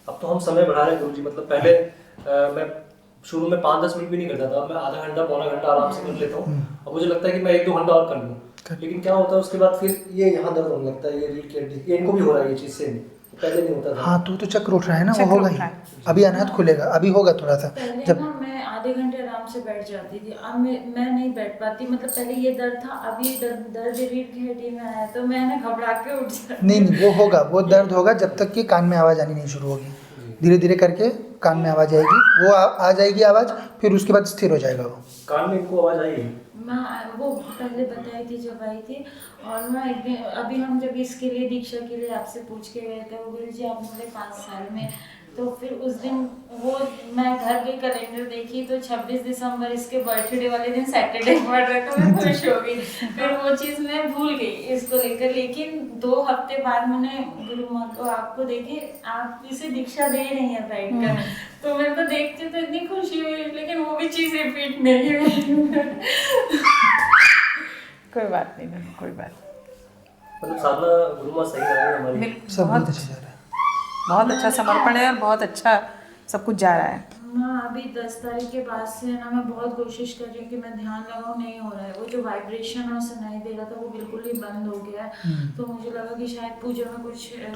अब तो हम समय बढ़ा रहे हैं गुरुजी, मतलब पहले मैं शुरू में 5-10 मिनट भी नहीं करता था, मैं आधा घंटा पौना घंटा आराम से कर लेता हूँ। अब मुझे लगता है कि मैं 1-2 घंटा और कर लूँ, लेकिन क्या होता है उसके बाद फिर ये यहाँ दर्द होने लगता है, ये रीढ़ की हड्डी, इनको भी हो रहा है ये चीज़ से, पहले नहीं होता था। हाँ तो चक्र उठ रहा है ना, वो होगा ही, अभी अनाहत खुलेगा, अभी होगा थोड़ा सा। जब ना मैं आधे घंटे आराम से बैठ जाती थी, अब मैं नहीं बैठ पाती। मतलब पहले ये दर्द था, अभी दर्द रीढ़ की हड्डी में आया तो मैंने घबरा के उठ जाती। नहीं वो होगा, वो दर्द होगा जब तक कि कान में आवाज़ आनी नहीं शुरू होगी। धीरे धीरे करके कान में आवाज़ आएगी, वो आ जाएगी आवाज़, फिर उसके बाद स्थिर हो जाएगा वो। कान में इनको आवाज़ आई? मैं वो पहले बताई थी जब आई थी, और मैं एक दिन अभी हम जब इसके लिए दीक्षा के लिए आपसे पूछ के गए थे गुरु जी आप बोले 5 साल में, तो फिर उस दिन वो मैं घर के कैलेंडर देखी तो 26 दिसंबर इसके बर्थडे वाले दिन सैटरडे पड़ रहा था, मैं खुश हो गई। फिर वो चीज़ मैं भूल गई इसको लेकर, लेकिन 2 हफ्ते बाद मैंने गुरु माँ को आपको देखे, आप इसे दीक्षा दे रही हैं बैठ कर, तो मेरे को देखते तो इतनी खुशी हुई, लेकिन वो भी चीज़ रिपीट नहीं हुई। कोई बात नहीं, कोई बात। मतलब साधना गुरु माँ सही रही है हमारी, सब बहुत अच्छा जा रहा है, बहुत अच्छा समर्पण है और बहुत अच्छा सब कुछ जा रहा है। हाँ अभी 10 तारीख के बाद से ना मैं बहुत कोशिश कर रही हूँ कि मैं ध्यान लगाऊँ, नहीं हो रहा है। वो जो वाइब्रेशन और सुनाई दे रहा था वो बिल्कुल ही बंद हो गया है, तो मुझे लगा कि शायद पूजा में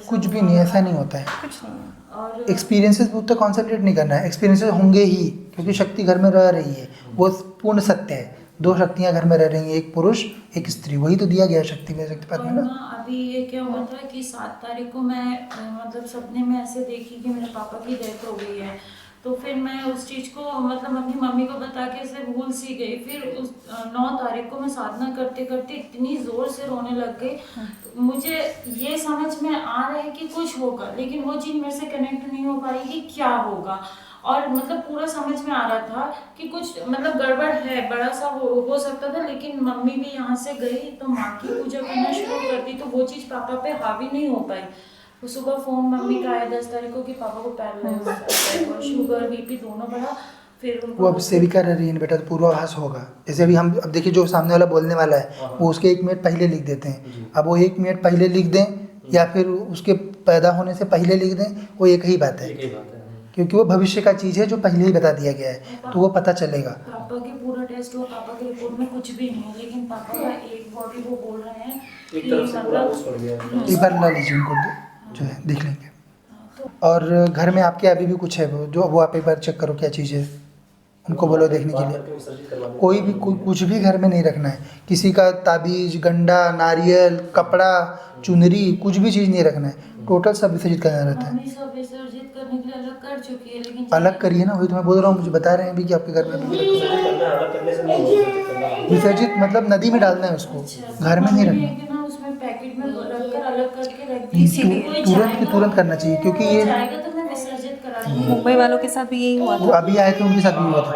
कुछ भी नहीं, ऐसा नहीं होता है। कुछ नहीं, और एक्सपीरियंसेस पर कॉन्सेंट्रेट नहीं करना है, एक्सपीरियंसेस होंगे ही, क्योंकि शक्ति घर में रह रही है, वो पूर्ण सत्य है। 2 शक्तियाँ घर में रह रही हैं, एक पुरुष एक स्त्री, वही तो दिया गया शक्ति में, शक्तिपात में ना। अभी ये क्या हुआ था कि 7 तारीख को मैं मतलब सपने में ऐसे देखी कि मेरे पापा की डेथ हो गई है, तो फिर मैं उस चीज़ को मतलब अपनी मम्मी को बता के इसे भूल सी गई। फिर उस 9 तारीख को मैं साधना करते करते इतनी ज़ोर से रोने लग गई, तो मुझे ये समझ में आ रहा है कि कुछ होगा, लेकिन वो चीज़ मेरे से कनेक्ट नहीं हो पा रही कि क्या होगा। और मतलब पूरा समझ में आ रहा था कि कुछ मतलब गड़बड़ है, बड़ा सा हो सकता था, लेकिन मम्मी भी यहाँ से गई तो माँ की पूजा करना शुरू कर दी, तो वो चीज़ पापा पे हावी नहीं हो पाई। वो सुबह फ़ोन मम्मी का आया 10 तारीख को कि पापा को पैरालाइज और शुगर बीपी दोनों बढ़ा। फिर उनको वो अब सेविका रह रही है बेटा, तो पूर्वाभास होगा। जैसे अभी हम अब देखिए जो सामने वाला बोलने वाला है वो उसके 1 मिनट पहले लिख देते हैं। अब वो 1 मिनट पहले लिख दें या फिर उसके पैदा होने से पहले लिख दें, वो एक ही बात है, क्योंकि वो भविष्य का चीज़ है जो पहले ही बता दिया गया है, तो वो पता चलेगा। पापा की पूरा टेस्ट हुआ, पापा के रिपोर्ट में कुछ भी नहीं है, लेकिन पापा का एक बॉडी वो बोल रहे हैं एक कि तरफ से पूरा मतलब उस पड़ गया। एक बार ला लीजिए उनको, जो है देख लेंगे। और घर में आपके अभी भी कुछ है वो आप एक बार चेक करो क्या चीज़ है, उनको बोलो देखने के लिए। कोई भी कुछ भी घर में नहीं रखना है, किसी का ताबीज, गंडा, नारियल, कपड़ा, चुनरी, कुछ भी चीज़ नहीं रखना है, टोटल सब विसर्जित करना रहता है। मम्मी सब विसर्जित करने के लिए अलग कर चुकी है, लेकिन अलग करिए ना, वही तो मैं बोल रहा हूँ, मुझे बता रहे हैं अभी कि आपके घर में अभी विसर्जित मतलब नदी में डालना है उसको, घर में नहीं रखना। ना उसमें पैकेट में रखकर अलग करके रख दी, तुरंत के तुरंत करना चाहिए, क्योंकि ये जाएगा तो मैं विसर्जित करा दूंगी। मुंबई वालों के साथ भी यही हुआ वो था। अभी आए थे उनके साथ भी हुआ था।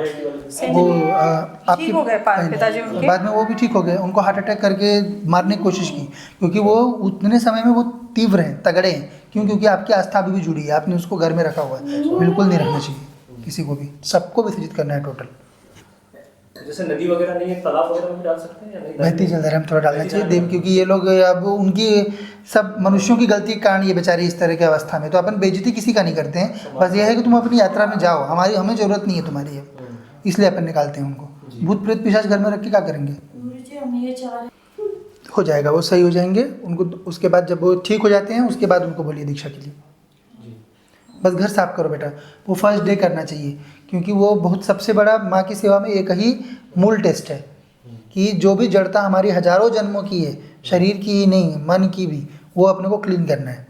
वो आपके ठीक हो गए पिताजी उनके? बाद में वो भी ठीक हो गए, उनको हार्ट अटैक करके मारने की कोशिश की, क्योंकि वो उतने समय में वो तीव्र हैं, तगड़े हैं। क्यों? क्योंकि आपकी आस्था अभी भी जुड़ी है, आपने उसको घर में रखा हुआ है, बिल्कुल नहीं रखना चाहिए किसी को भी, सबको विसर्जित करना है टोटल। जैसे नदी वगैरह नहीं है, तालाब वगैरह में भी डाल सकते हैं या नहीं? बहती जलधारा में थोड़ा डालना चाहिए देव, क्योंकि ये लोग अब उनकी सब मनुष्यों की गलती के कारण ये बेचारे इस तरह की अवस्था में, तो अपन बेइज्जती किसी का नहीं करते हैं, बस ये है कि तुम अपनी यात्रा में जाओ, हमें ज़रूरत नहीं है तुम्हारी अब, इसलिए अपन निकालते हैं उनको। भूत प्रेत पिशाच घर में रख के क्या करेंगे? गुरुजी हम ये चाह रहे हो जाएगा, वो सही हो जाएंगे उनको। उसके बाद जब वो ठीक हो जाते हैं, उसके बाद उनको बोलिए दीक्षा के लिए। बस घर साफ करो बेटा, वो फर्स्ट डे करना चाहिए, क्योंकि वो बहुत सबसे बड़ा माँ की सेवा में एक ही मूल टेस्ट है कि जो भी जड़ता हमारी हजारों जन्मों की है, शरीर की ही नहीं मन की भी, वो अपने को क्लीन करना है।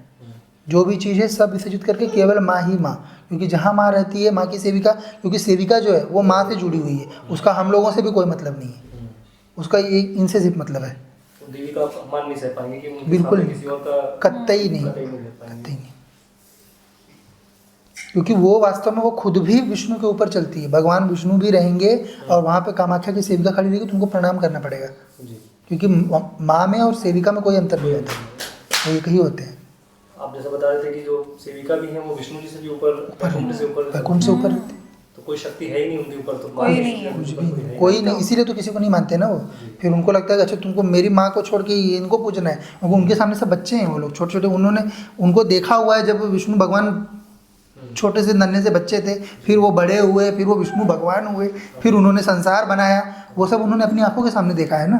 जो भी चीज़ है सब विसर्जित करके केवल माँ ही माँ, क्योंकि जहाँ माँ रहती है माँ की सेविका, क्योंकि सेविका जो है वो माँ से जुड़ी हुई है, उसका हम लोगों से भी कोई मतलब नहीं है, उसका ये इनसे सिर्फ मतलब है। देवी का अपमान नहीं सह पाएंगे कि उनके बिल्कुल सामने किसी और का कतई नहीं, कतई नहीं ले पाएंगे। कतई नहीं, क्योंकि वो वास्तव में वो खुद भी विष्णु के ऊपर चलती है, भगवान विष्णु भी रहेंगे और वहाँ पे कामाख्या की सेविका खड़ी रहेगी, तुमको प्रणाम करना पड़ेगा, क्योंकि माँ में और सेविका में कोई अंतर नहीं होता, वो एक ही होते हैं। आप जैसा बता रहे थे कि जो सेविका भी है वो विष्णु जी से भी ऊपर, वैकुंठ से ऊपर, वैकुंठ से ऊपर रहते हैं, तो कोई शक्ति है ही नहीं उनके ऊपर, तो कोई नहीं है, कुछ भी कोई नहीं, इसीलिए तो किसी को नहीं मानते ना वो। फिर उनको लगता है कि अच्छा तुमको मेरी माँ को छोड़ के इनको पूजना है, क्योंकि उनके सामने सब बच्चे हैं वो लोग छोटे छोटे, उन्होंने उनको देखा हुआ है जब विष्णु भगवान छोटे से नन्हे से बच्चे थे, फिर वो बड़े हुए, फिर वो विष्णु भगवान हुए, फिर उन्होंने संसार बनाया, वो सब उन्होंने अपनी आंखों के सामने देखा है ना,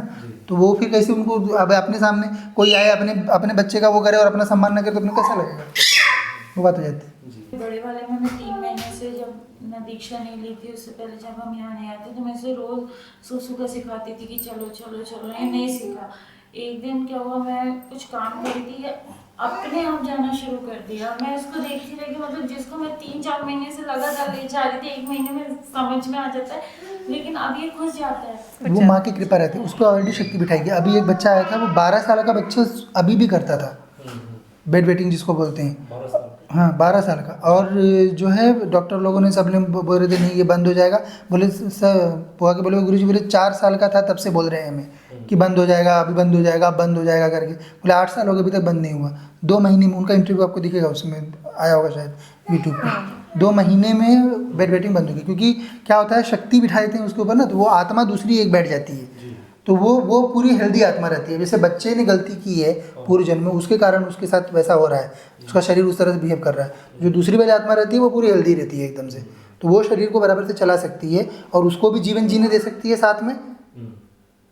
तो वो फिर कैसे उनको अब अपने सामने कोई आए अपने बच्चे का वो करे और अपना सम्मान न करे तो अपने कैसा लगेगा, वो बात हो जाती है। बड़े वाले में मैं 3 महीने से जब मैं दीक्षा नहीं ली थी, उससे पहले जब हम यहाँ नहीं आते तो मैं इसे रोज सुसु का सिखाती थी कि चलो चलो चलो, ये नहीं सीखा। एक दिन क्या हुआ, मैं कुछ काम कर रही थी, अपने आप जाना शुरू कर दिया। मैं इसको देखती रही, मतलब जिसको मैं 3-4 महीने से लगातार ले जा रही थी, 1 महीने में समझ में आ जाता है, लेकिन अब ये घुस जाता है। वो माँ की कृपा रहती है, उसको ऑलरेडी शक्ति बिठाएगी। अभी एक बच्चा आया था, वो 12 साल का बच्चा अभी भी करता था बेड वेटिंग जिसको बोलते हैं, हाँ 12 साल का। और जो है डॉक्टर लोगों ने सब ने बोल रहे थे नहीं ये बंद हो जाएगा, बोले सर बुआ के बोले गुरुजी बोले 4 साल का था तब से बोल रहे हैं हमें कि बंद हो जाएगा, अभी बंद हो जाएगा, अब बंद हो जाएगा करके। बोले 8 साल हो गए अभी तक बंद नहीं हुआ। 2 महीने में उनका इंटरव्यू आपको दिखेगा, उसमें आया होगा शायद यूट्यूब पर। 2 महीने में बेड वेटिंग बंद होगी, क्योंकि क्या होता है शक्ति बिठा देते हैं उसके ऊपर ना, तो वो आत्मा दूसरी एक बैठ जाती है, तो वो पूरी हेल्दी आत्मा रहती है। जैसे बच्चे ने गलती की है पूरे जन्म में, उसके कारण उसके साथ वैसा हो रहा है, उसका शरीर उस तरह से बिहेव कर रहा है। जो दूसरी वाली आत्मा रहती है वो पूरी हेल्दी रहती है एकदम से, तो वो शरीर को बराबर से चला सकती है और उसको भी जीवन जीने दे सकती है साथ में,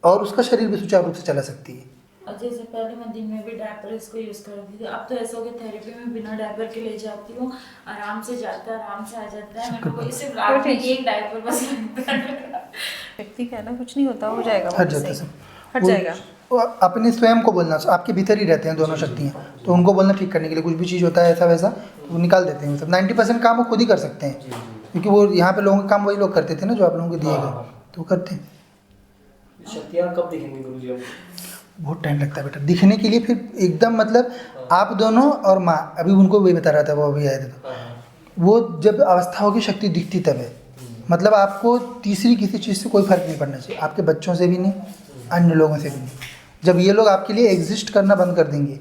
और उसका शरीर भी सुचारू रूप से चला सकती है। और जैसे पहले मैं दिन में भी डायपर इसको यूज़ करती थी, अब तो ऐसा हो गया थेरेपी में बिना डायपर के ले जाती हूँ, आराम से जाता है, आराम से आ जाता है। मेरे को सिर्फ रात में एक डायपर बस लगता है। व्यक्ति का है ना, कुछ नहीं होता, हो जाएगा, हट जाता है सब, हट जाएगा। वो अपने स्वयं को बोलना, आपके भीतर ही रहते हैं दोनों शक्तियाँ, तो उनको बोलना ठीक करने के लिए कुछ भी चीज़ होता है ऐसा वैसा वो निकाल देते हैं। मतलब 90% काम वो खुद ही कर सकते हैं, क्योंकि वो यहाँ पे लोगों का काम वही लोग करते थे ना जो आप लोगों को दिए गए, तो करते हैं। शक्तियाँ कब दिखेंगी गुरुजी हमको? बहुत टाइम लगता है बेटा दिखने के लिए, फिर एकदम मतलब आप दोनों और माँ, अभी उनको वही बता रहा था, वो अभी आए थे, तो वो जब अवस्थाओं की शक्ति दिखती तब है। मतलब आपको तीसरी किसी चीज़ से कोई फर्क नहीं पड़ना चाहिए, आपके बच्चों से भी नहीं, अन्य लोगों से भी नहीं। जब ये लोग आपके लिए एग्जिस्ट करना बंद कर देंगे,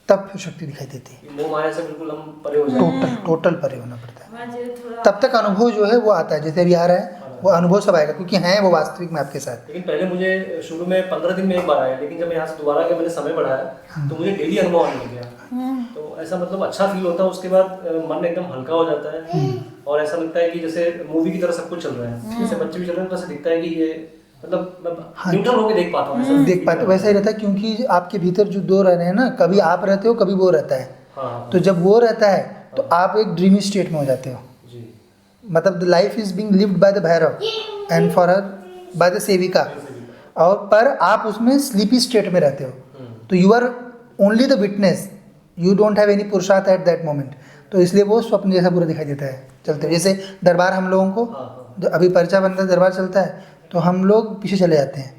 तब फिर शक्ति दिखाई देती है। मोह माया से बिल्कुल हम परे हो जाए। टोटल परे होना पड़ता है, वहाँ जो थोड़ा तब तक अनुभव जो है वो आता है। जैसे अभी आ रहा है वो अनुभव सब आएगा, क्योंकि हैं वो वास्तविक में आपके साथ। लेकिन पहले मुझे शुरू में 15 दिन में एक बार आया, लेकिन जब मैं यहाँ से दोबारा गया मैंने समय बढ़ाया तो मुझे डेली अनुभव आने लग गया। तो ऐसा मतलब अच्छा फील होता है, उसके बाद मन एकदम हल्का हो जाता है और ऐसा लगता है कि जैसे मूवी की तरह सब कुछ चल रहा है, जैसे बच्चे भी चल रहे हैं तो ऐसा दिखता है कि ये मतलब न्यूट्रल होकर देख पाता हूँ, देख पाते हो, वैसा ही रहता है। क्योंकि आपके भीतर जो दो रह रहे हैं ना, कभी आप रहते हो कभी वो रहता है। हाँ। तो जब वो रहता है तो आप एक ड्रीमी स्टेट में हो जाते हो। जी। मतलब the life is being lived by the Bhairav and for her by the सेविका, और पर आप उसमें स्लीपी स्टेट में रहते हो। तो you are only the witness, you don't have any पुरुषार्थ एट दैट मोमेंट। तो इसलिए वो स्वप्न जैसा पूरा दिखाई देता है चलते हुए। जैसे दरबार हम लोगों को जो अभी पर्चा बनता है, दरबार चलता है तो हम लोग पीछे चले जाते हैं,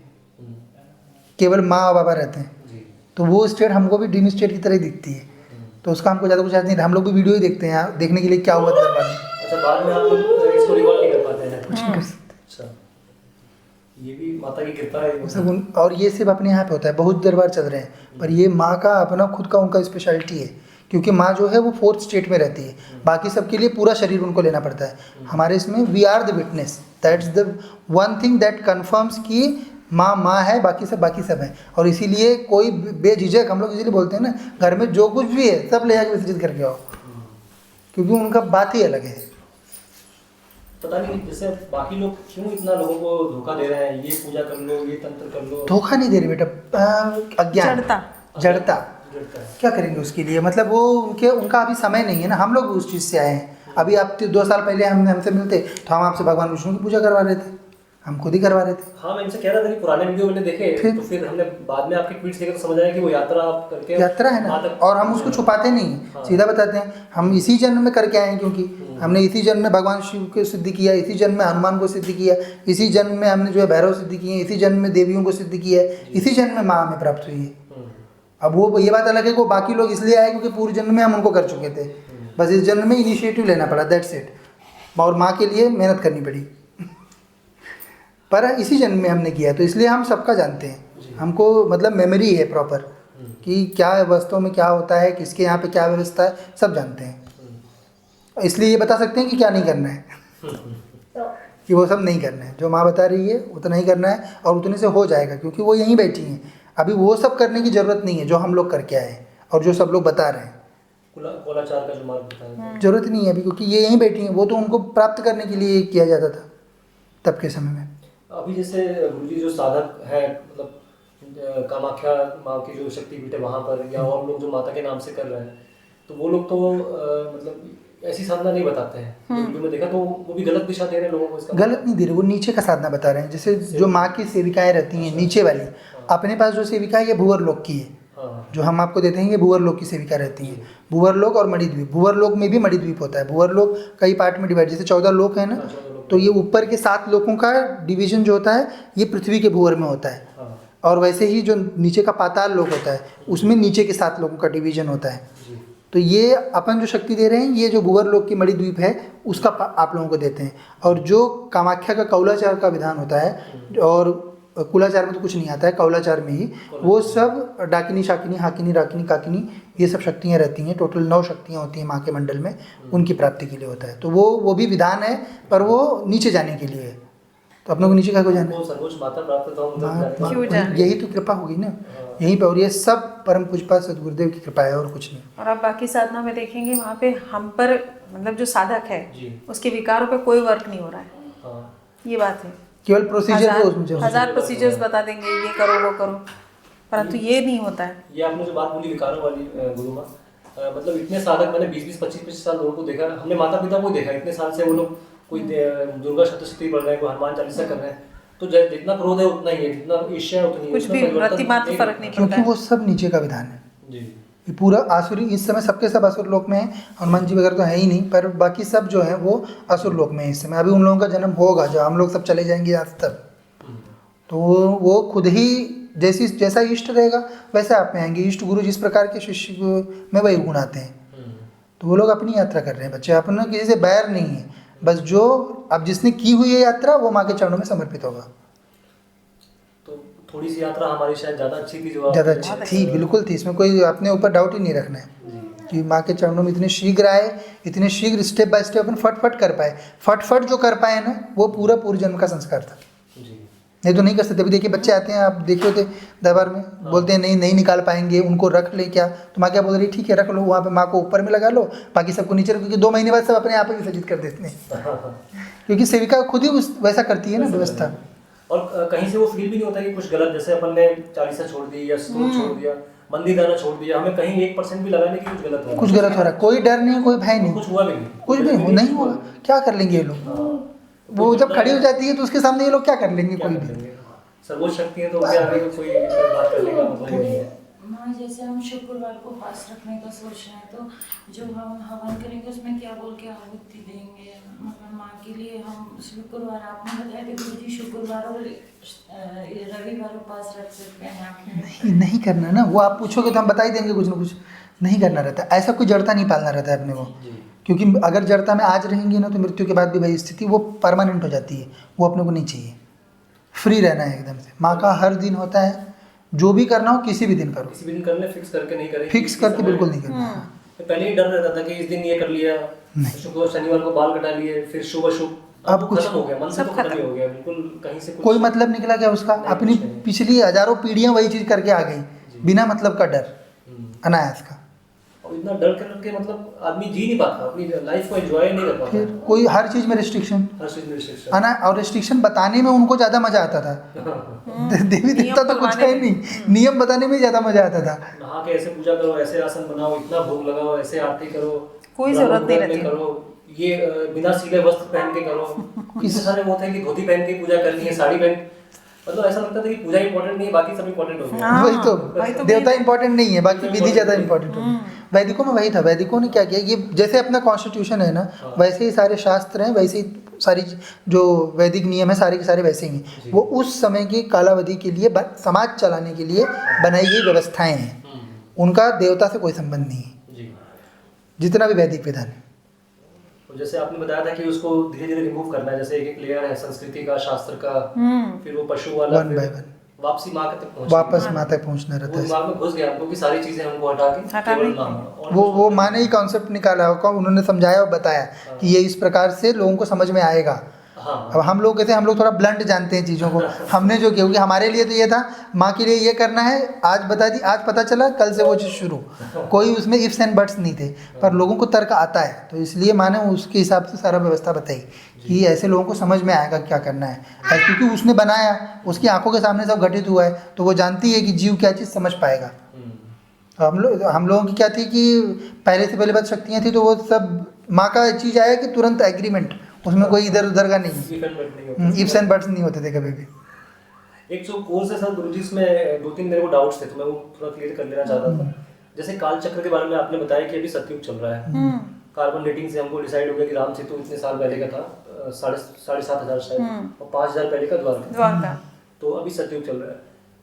केवल माँ और बाबा रहते हैं। तो वो स्टेट हमको भी ड्रीम स्टेट की तरह ही दिखती है। तो उसका हमको ज़्यादा कुछ याद नहीं, हम लोग भी वीडियो ही देखते हैं देखने के लिए क्या हुआ दरबार में। अच्छा, बाद में आप लोग इसको रिकॉर्ड नहीं कर पाते हैं? कुछ नहीं कर सकते। अच्छा, ये भी माता की कृपा है। सब और ये सिर्फ अपने यहाँ पे होता है, बहुत दरबार चल रहे हैं, पर ये माँ का अपना खुद का उनका स्पेशलिटी है। क्योंकि माँ जो है वो फोर्थ स्टेट में रहती है, बाकी सबके लिए पूरा शरीर उनको लेना पड़ता है। हमारे इसमें we are the witness, that's the one thing that confirms कि माँ माँ है, बाकी सब है। और इसीलिए कोई बेझिझक हम लोग इसीलिए बोलते हैं ना, घर में जो कुछ भी है सब ले जाकर विसर्जित करके आओ, क्योंकि उनका बात ही अलग है। पता नहीं जैसे बाकी लोग क्यों इतना लोगों को धोखा दे रहे हैं, ये पूजा कर लो, ये तंत्र कर लो। धोखा नहीं दे रही बेटा, अज्ञान, जड़ता। क्या करेंगे उसके लिए? मतलब वो उनका अभी समय नहीं है ना। हम लोग उस चीज़ से आए हैं। अभी आप 2 साल पहले हमसे मिलते तो हम आपसे भगवान विष्णु की पूजा करवा रहे थे, हम खुद ही करवा रहे थे। हाँ, मैं इनसे कह रहा था कि पुराने वीडियो मैंने देखे तो फिर हमने बाद में आपके ट्वीट्स देखे तो समझ आया कि वो यात्रा आप करके यात्रा है ना, और हम उसको छुपाते नहीं, सीधा बताते हैं। हम इसी जन्म में करके आए हैं, क्योंकि हमने इसी जन्म में भगवान शिव को सिद्ध किया, इसी जन्म में हनुमान को सिद्ध किया, इसी जन्म में हमने जो है भैरव सिद्ध किए, इसी जन्म में देवियों को सिद्ध किया है, इसी जन्म में माँ हमें प्राप्त हुई है। अब वो ये बात अलग है कि बाकी लोग इसलिए आए क्योंकि पूर्व जन्म में हम उनको कर चुके थे, बस इस जन्म में इनिशिएटिव लेना पड़ा, दैट्स इट। और माँ के लिए मेहनत करनी पड़ी, पर इसी जन्म में हमने किया, तो इसलिए हम सबका जानते हैं। हमको मतलब मेमोरी है प्रॉपर कि क्या वास्तव में क्या होता है, किसके यहाँ पे क्या व्यवस्था है, सब जानते हैं। इसलिए ये बता सकते हैं कि क्या नहीं करना है कि वो सब नहीं करना है, जो माँ बता रही है उतना ही करना है, और उतने से हो जाएगा, क्योंकि वो यहीं बैठी हैं। अभी वो सब करने की ज़रूरत नहीं है जो हम लोग करके आए हैं और जो सब लोग बता रहे हैं। कोलाचार का जो मार्ग बताया, जरूरत नहीं है अभी, क्योंकि ये यहीं बैठी हैं। वो तो उनको प्राप्त करने के लिए किया जाता था तब के समय में। अभी जैसे गुरुजी जो साधक है, मतलब कामाख्या माँ की जो शक्तिपीठ है वहाँ पर, या और लोग जो माता के नाम से कर रहे हैं, तो वो लोग तो मतलब ऐसी साधना नहीं बताते हैं। वीडियो में देखा तो वो भी गलत दिशा दे रहे हैं लोगों को। इसका गलत नहीं दे रहे, वो नीचे का साधना बता रहे हैं। जैसे जो माँ की सेविकाएं रहती हैं नीचे वाली, अपने पास जो सेविका है ये भूवर लोक की है, जो हम आपको देते हैं ये भूवर लोक की सेविका रहती है। भूवर लोक और मणिद्वीप, भूवर लोक में भी मणिद्वीप होता है। भूवर लोक कई पार्ट में डिवाइड, जैसे 14 लोक है ना, तो ये ऊपर के 7 लोकों का डिवीजन जो होता है ये पृथ्वी के भूवर में होता है। और वैसे ही जो नीचे का पाताल लोक होता है उसमें नीचे के 7 लोकों का डिवीजन होता है। तो ये अपन जो शक्ति दे रहे हैं, ये जो भूवर लोक की मणिद्वीप है उसका आप लोगों को देते हैं। और जो कामाख्या का कौलाचार का विधान होता है, और कुलाचार में तो कुछ नहीं आता है, कौलाचार में ही वो सब डाकिनी, शाकिनी, हाकिनी, राकिनी, काकिनी, ये सब शक्तियाँ रहती हैं। टोटल 9 शक्तियाँ होती हैं माँ के मंडल में, उनकी प्राप्ति के लिए होता है। तो वो भी विधान है, पर वो नीचे जाने के लिए है। तो अपनों को नीचे क्या को जाना है, यही तो कृपा होगी ना यहीं पे। और ये सब परम पूज्यपाद सद्गुरुदेव की कृपा है और कुछ नहीं। और आप बाकी साधना में देखेंगे वहाँ पे हम पर मतलब जो साधक है उसके विकारों पे कोई वर्क नहीं हो रहा है। ये बात है, केवल प्रोसीजर, 1000 प्रोसीजर्स बता देंगे, ये करो वो करो, परंतु ये नहीं होता है। ये आपने जो बात बोली विकारों वाली गुरु माँ, मतलब इतने साधक मैंने 20-20, 25-25 साल लोगों को देखा, हमने माता पिता को देखा, इतने साल से वो लोग कोई दुर्गा सप्तशती पढ़ रहे हैं, कोई हनुमान चालीसा कर रहे हैं, तो जितना क्रोध है उतना ही है, जितना ईर्ष्या है उतनी है, कुछ भी रत्ती मात्र फर्क नहीं पड़ता क्योंकि वो सब नीचे का विधान है जी। ये पूरा आसुरी, इस समय सबके सब असुर लोक में है। हनुमान जी वगैरह तो है ही नहीं, पर बाकी सब जो है वो असुर लोक में है इस समय। अभी उन लोगों का जन्म होगा जब हम लोग सब चले जाएंगे आज तक, तो वो खुद ही जैसा इष्ट रहेगा वैसा आप में आएंगे। इष्ट गुरु जिस प्रकार के शिष्य में वही गुण आते हैं। तो वो लोग अपनी यात्रा कर रहे हैं बच्चे, अपना किसी से बैर नहीं है, बस जो अब जिसने की हुई है यात्रा वो माँ के चरणों में समर्पित होगा। तो थोड़ी सी यात्रा हमारी शायद ज़्यादा अच्छी थी, जो ज़्यादा अच्छी थी, बिल्कुल थी, इसमें कोई अपने ऊपर डाउट ही नहीं रखना है कि माँ के चरणों में इतने शीघ्र आए, इतने शीघ्र स्टेप बाय स्टेप अपन फट कर पाए। फट जो कर पाए ना, वो पूरा पूर्व जन्म का संस्कार था, नहीं तो नहीं कर सकते। अभी देखिए बच्चे आते हैं, आप देखे होते दरबार में, बोलते हैं नहीं निकाल पाएंगे, उनको रख ले क्या, तो माँ क्या बोल रही, ठीक है रख लो, वहाँ पे माँ को ऊपर में लगा लो, बाकी सबको नीचे रखो, क्योंकि 2 महीने बाद सब अपने आप ही विसर्जित कर देते हैं, क्योंकि सेविका खुद ही वैसा करती है ना व्यवस्था। और कहीं से वो फील भी नहीं होता कि कुछ गलत, जैसे अपन ने 40 छोड़ दी या स्तोत्र छोड़ दिया, मंदिर जाना छोड़ दिया, हमें कहीं 1% भी लगा नहीं कि कुछ गलत हो रहा है, कोई डर नहीं, कोई भय नहीं, कुछ हुआ भी नहीं, कुछ भी नहीं हुआ, क्या कर लेंगे ये लोग, वो जब खड़ी हो जाती है तो उसके सामने ये लोग क्या कर लेंगे, कोई भी सर्वोच्च शक्ति है तो उनके आगे कोई बात करने का मतलब ही नहीं है। माँ जैसे हम शुक्रवार को फास्ट रखने का सोच रहे हैं, तो जो हम हवन करेंगे उसमें क्या बोल के आहुति देंगे, मतलब माँ के लिए हम शुक्रवार, आपने बताया कि गुरु जी शुक्रवार और रविवार उपवास रख सकते हैं आप? नहीं करना ना, वो आप पूछोगे तो हम बता ही देंगे, कुछ ना कुछ नहीं करना रहता है, ऐसा कोई जड़ता नहीं पालना रहता है अपने को, क्योंकि अगर जड़ता में आज रहेंगे ना तो मृत्यु के बाद भी वही स्थिति वो परमानेंट हो जाती है, वो अपने को नहीं चाहिए, फ्री रहना है एकदम से। माँ का हर दिन होता है, जो भी करना हो किसी भी दिन करो, किसी भी दिन कर ले, फिक्स करके नहीं करें, फिक्स करके बिल्कुल नहीं करना। पहले ही डर रहता था कि इस दिन ये कर लिया, शुक्रवार शनिवार को बाल कटा लिए, फिर शुभ अशुभ, अब कुछ खत्म हो गया, मन से तो खत्म ही हो गया, बिल्कुल कहीं से कोई मतलब निकला क्या उसका, अपनी पिछली हजारों पीढ़ियां वही चीज करके आ गई, बिना मतलब का डर, अनायास का। और इतना डर करके मतलब आदमी जी नहीं पाता, अपनी लाइफ को एंजॉय नहीं कर पाता। फिर कोई हर चीज में रिस्ट्रिक्शन, हर चीज में रिस्ट्रिक्शन, है ना, और रिस्ट्रिक्शन बताने में उनको ज्यादा मजा आता था, देवी देवता तो कुछ है नहीं, नियम बताने में ज्यादा मजा आता था। नहा के ऐसे पूजा करो, ऐसे आसन बनाओ, इतना भोग लगाओ, ऐसे आरती करो, कोई जरूरत नहीं रहती करो, ये बिना सीले वस्त्र पहन के करो, किसी सारे वो थे कि धोती पहन के पूजा करनी है, साड़ी पहन, मतलब ऐसा लगता था कि पूजा इंपॉर्टेंट नहीं है, बाकी सब इंपॉर्टेंट हो गया। वही तो देवता इंपॉर्टेंट नहीं है, बाकी विधि ज्यादा इंपॉर्टेंट हो गई। वैदिकों में वही था, वैदिकों ने क्या किया, ये जैसे अपना कॉन्स्टिट्यूशन है ना, वैसे ही सारे शास्त्र हैं, वैसे ही सारी जो वैदिक नियम है सारे के सारे वैसे ही हैं। वो उस समय की कालावधि के लिए समाज चलाने के लिए बनाई गई व्यवस्थाएं हैं, उनका देवता से कोई संबंध नहीं है, जितना भी वैदिक विधान है। जैसे आपने बताया था कि उसको धीरे धीरे रिमूव करना है, जैसे एक लेयर है संस्कृति का, शास्त्र का, फिर वो पशु वाला, वन बाय वन वापसी माँ तक पहुंच, वापस माँ तक पहुंचना रहता है। दिमाग में घुस गया हमको कि सारी चीजें हमको हटा के केवल माँ, और वो माँ ने ही कॉन्सेप्ट निकाला होगा, उन्होंने समझाया और बताया कि ये इस प्रकार से लोगों को समझ में आएगा। अब हम लोग कहते हैं, हम लोग थोड़ा ब्लंट जानते हैं चीज़ों को, हमने जो किया, क्योंकि हमारे लिए तो ये था माँ के लिए ये करना है, आज बता दी, आज पता चला, कल से वो चीज़ शुरू, कोई उसमें इफ्स एंड बट्स नहीं थे, पर लोगों को तर्क आता है, तो इसलिए माँ ने उसके हिसाब से सारा व्यवस्था बताई कि ऐसे लोगों को समझ में आएगा क्या करना है, क्योंकि उसने बनाया, उसकी आंखों के सामने सब घटित हुआ है, तो वो जानती है कि जीव क्या चीज़ समझ पाएगा। हम लोगों की क्या थी कि पहले से पहले बात शक्तियाँ थी, तो वो सब माँ का चीज़ आया कि तुरंत एग्रीमेंट, उसमें कोई इधर उधर का नहीं, इफ्स एंड बट्स नहीं होते थे कभी भी। एक जो कोर्स है सर गुरुजी, इसमें 2-3 मेरे को डाउट्स थे, तो मैं वो थोड़ा क्लियर कर लेना चाहता था। जैसे काल चक्र के बारे में आपने बताया कि अभी सतयुग चल रहा है, कार्बन डेटिंग से हमको डिसाइड हो गया कि राम सेतु इतने साल पहले का था, 7,500 शायद, और 5,000 पहले का द्वारका, तो अभी सतयुग चल रहा है।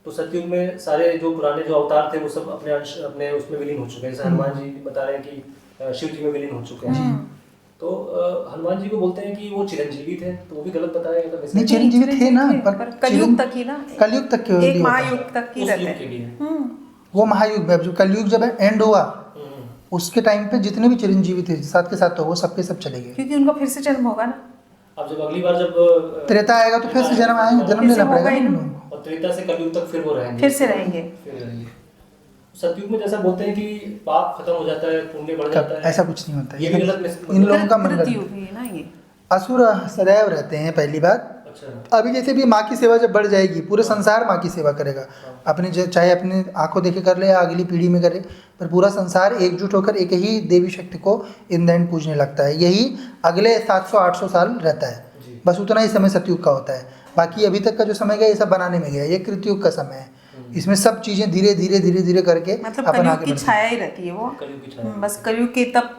तो सतयुग में सारे जो पुराने जो अवतार थे वो सब अपने अंश अपने उसमें विलीन हो चुके हैं, जैसे हनुमान जी बता रहे हैं कि शिव जी में विलीन हो चुके हैं। तो हनुमान जी को बोलते हैं कि वो चिरंजीवी थे, तो वो भी गलत बताया गया था। नहीं, चिरंजीवी थे ना, पर कलयुग तक ही ना, कलयुग तक के, एक महायुग तक ही रहते हैं। वो महायुग में, जो कलयुग जब एंड हुआ उसके टाइम पे जितने भी चिरंजीवी थे साथ के साथ, तो वो सबके सब चले गए, क्योंकि उनका फिर से जन्म होगा ना। अब जब अगली बार जब त्रेता आएगा तो फिर से जन्म आएंगे, जन्म लेना पड़ेगा, और त्रेता से कलयुग तक फिर वो रहेंगे, फिर से रहेंगे। सतयुग में जैसा बोलते हैं कि पाप खत्म हो जाता है, पुण्य बढ़ जाता है, ऐसा कुछ नहीं होता, ये भी गलत इन लोगों का मन ना, ये असुर सदैव रहते हैं, पहली बात। अभी जैसे भी माँ की सेवा जब बढ़ जाएगी, पूरे संसार माँ की सेवा करेगा, अपने चाहे अपने आंखों देखे कर ले या अगली पीढ़ी में करे, पर पूरा संसार एकजुट होकर एक ही देवी शक्ति को इन द एंड पूजने लगता है। यही अगले 700-800 साल रहता है, बस उतना ही समय सतयुग का होता है। बाकी अभी तक का जो समय गया ये सब बनाने में गया, ये कृतयुग का समय है, इसमें सब चीजें धीरे धीरे करके मतलब कलयुग की छाया ही रहती है वो, बस कलयुग की तब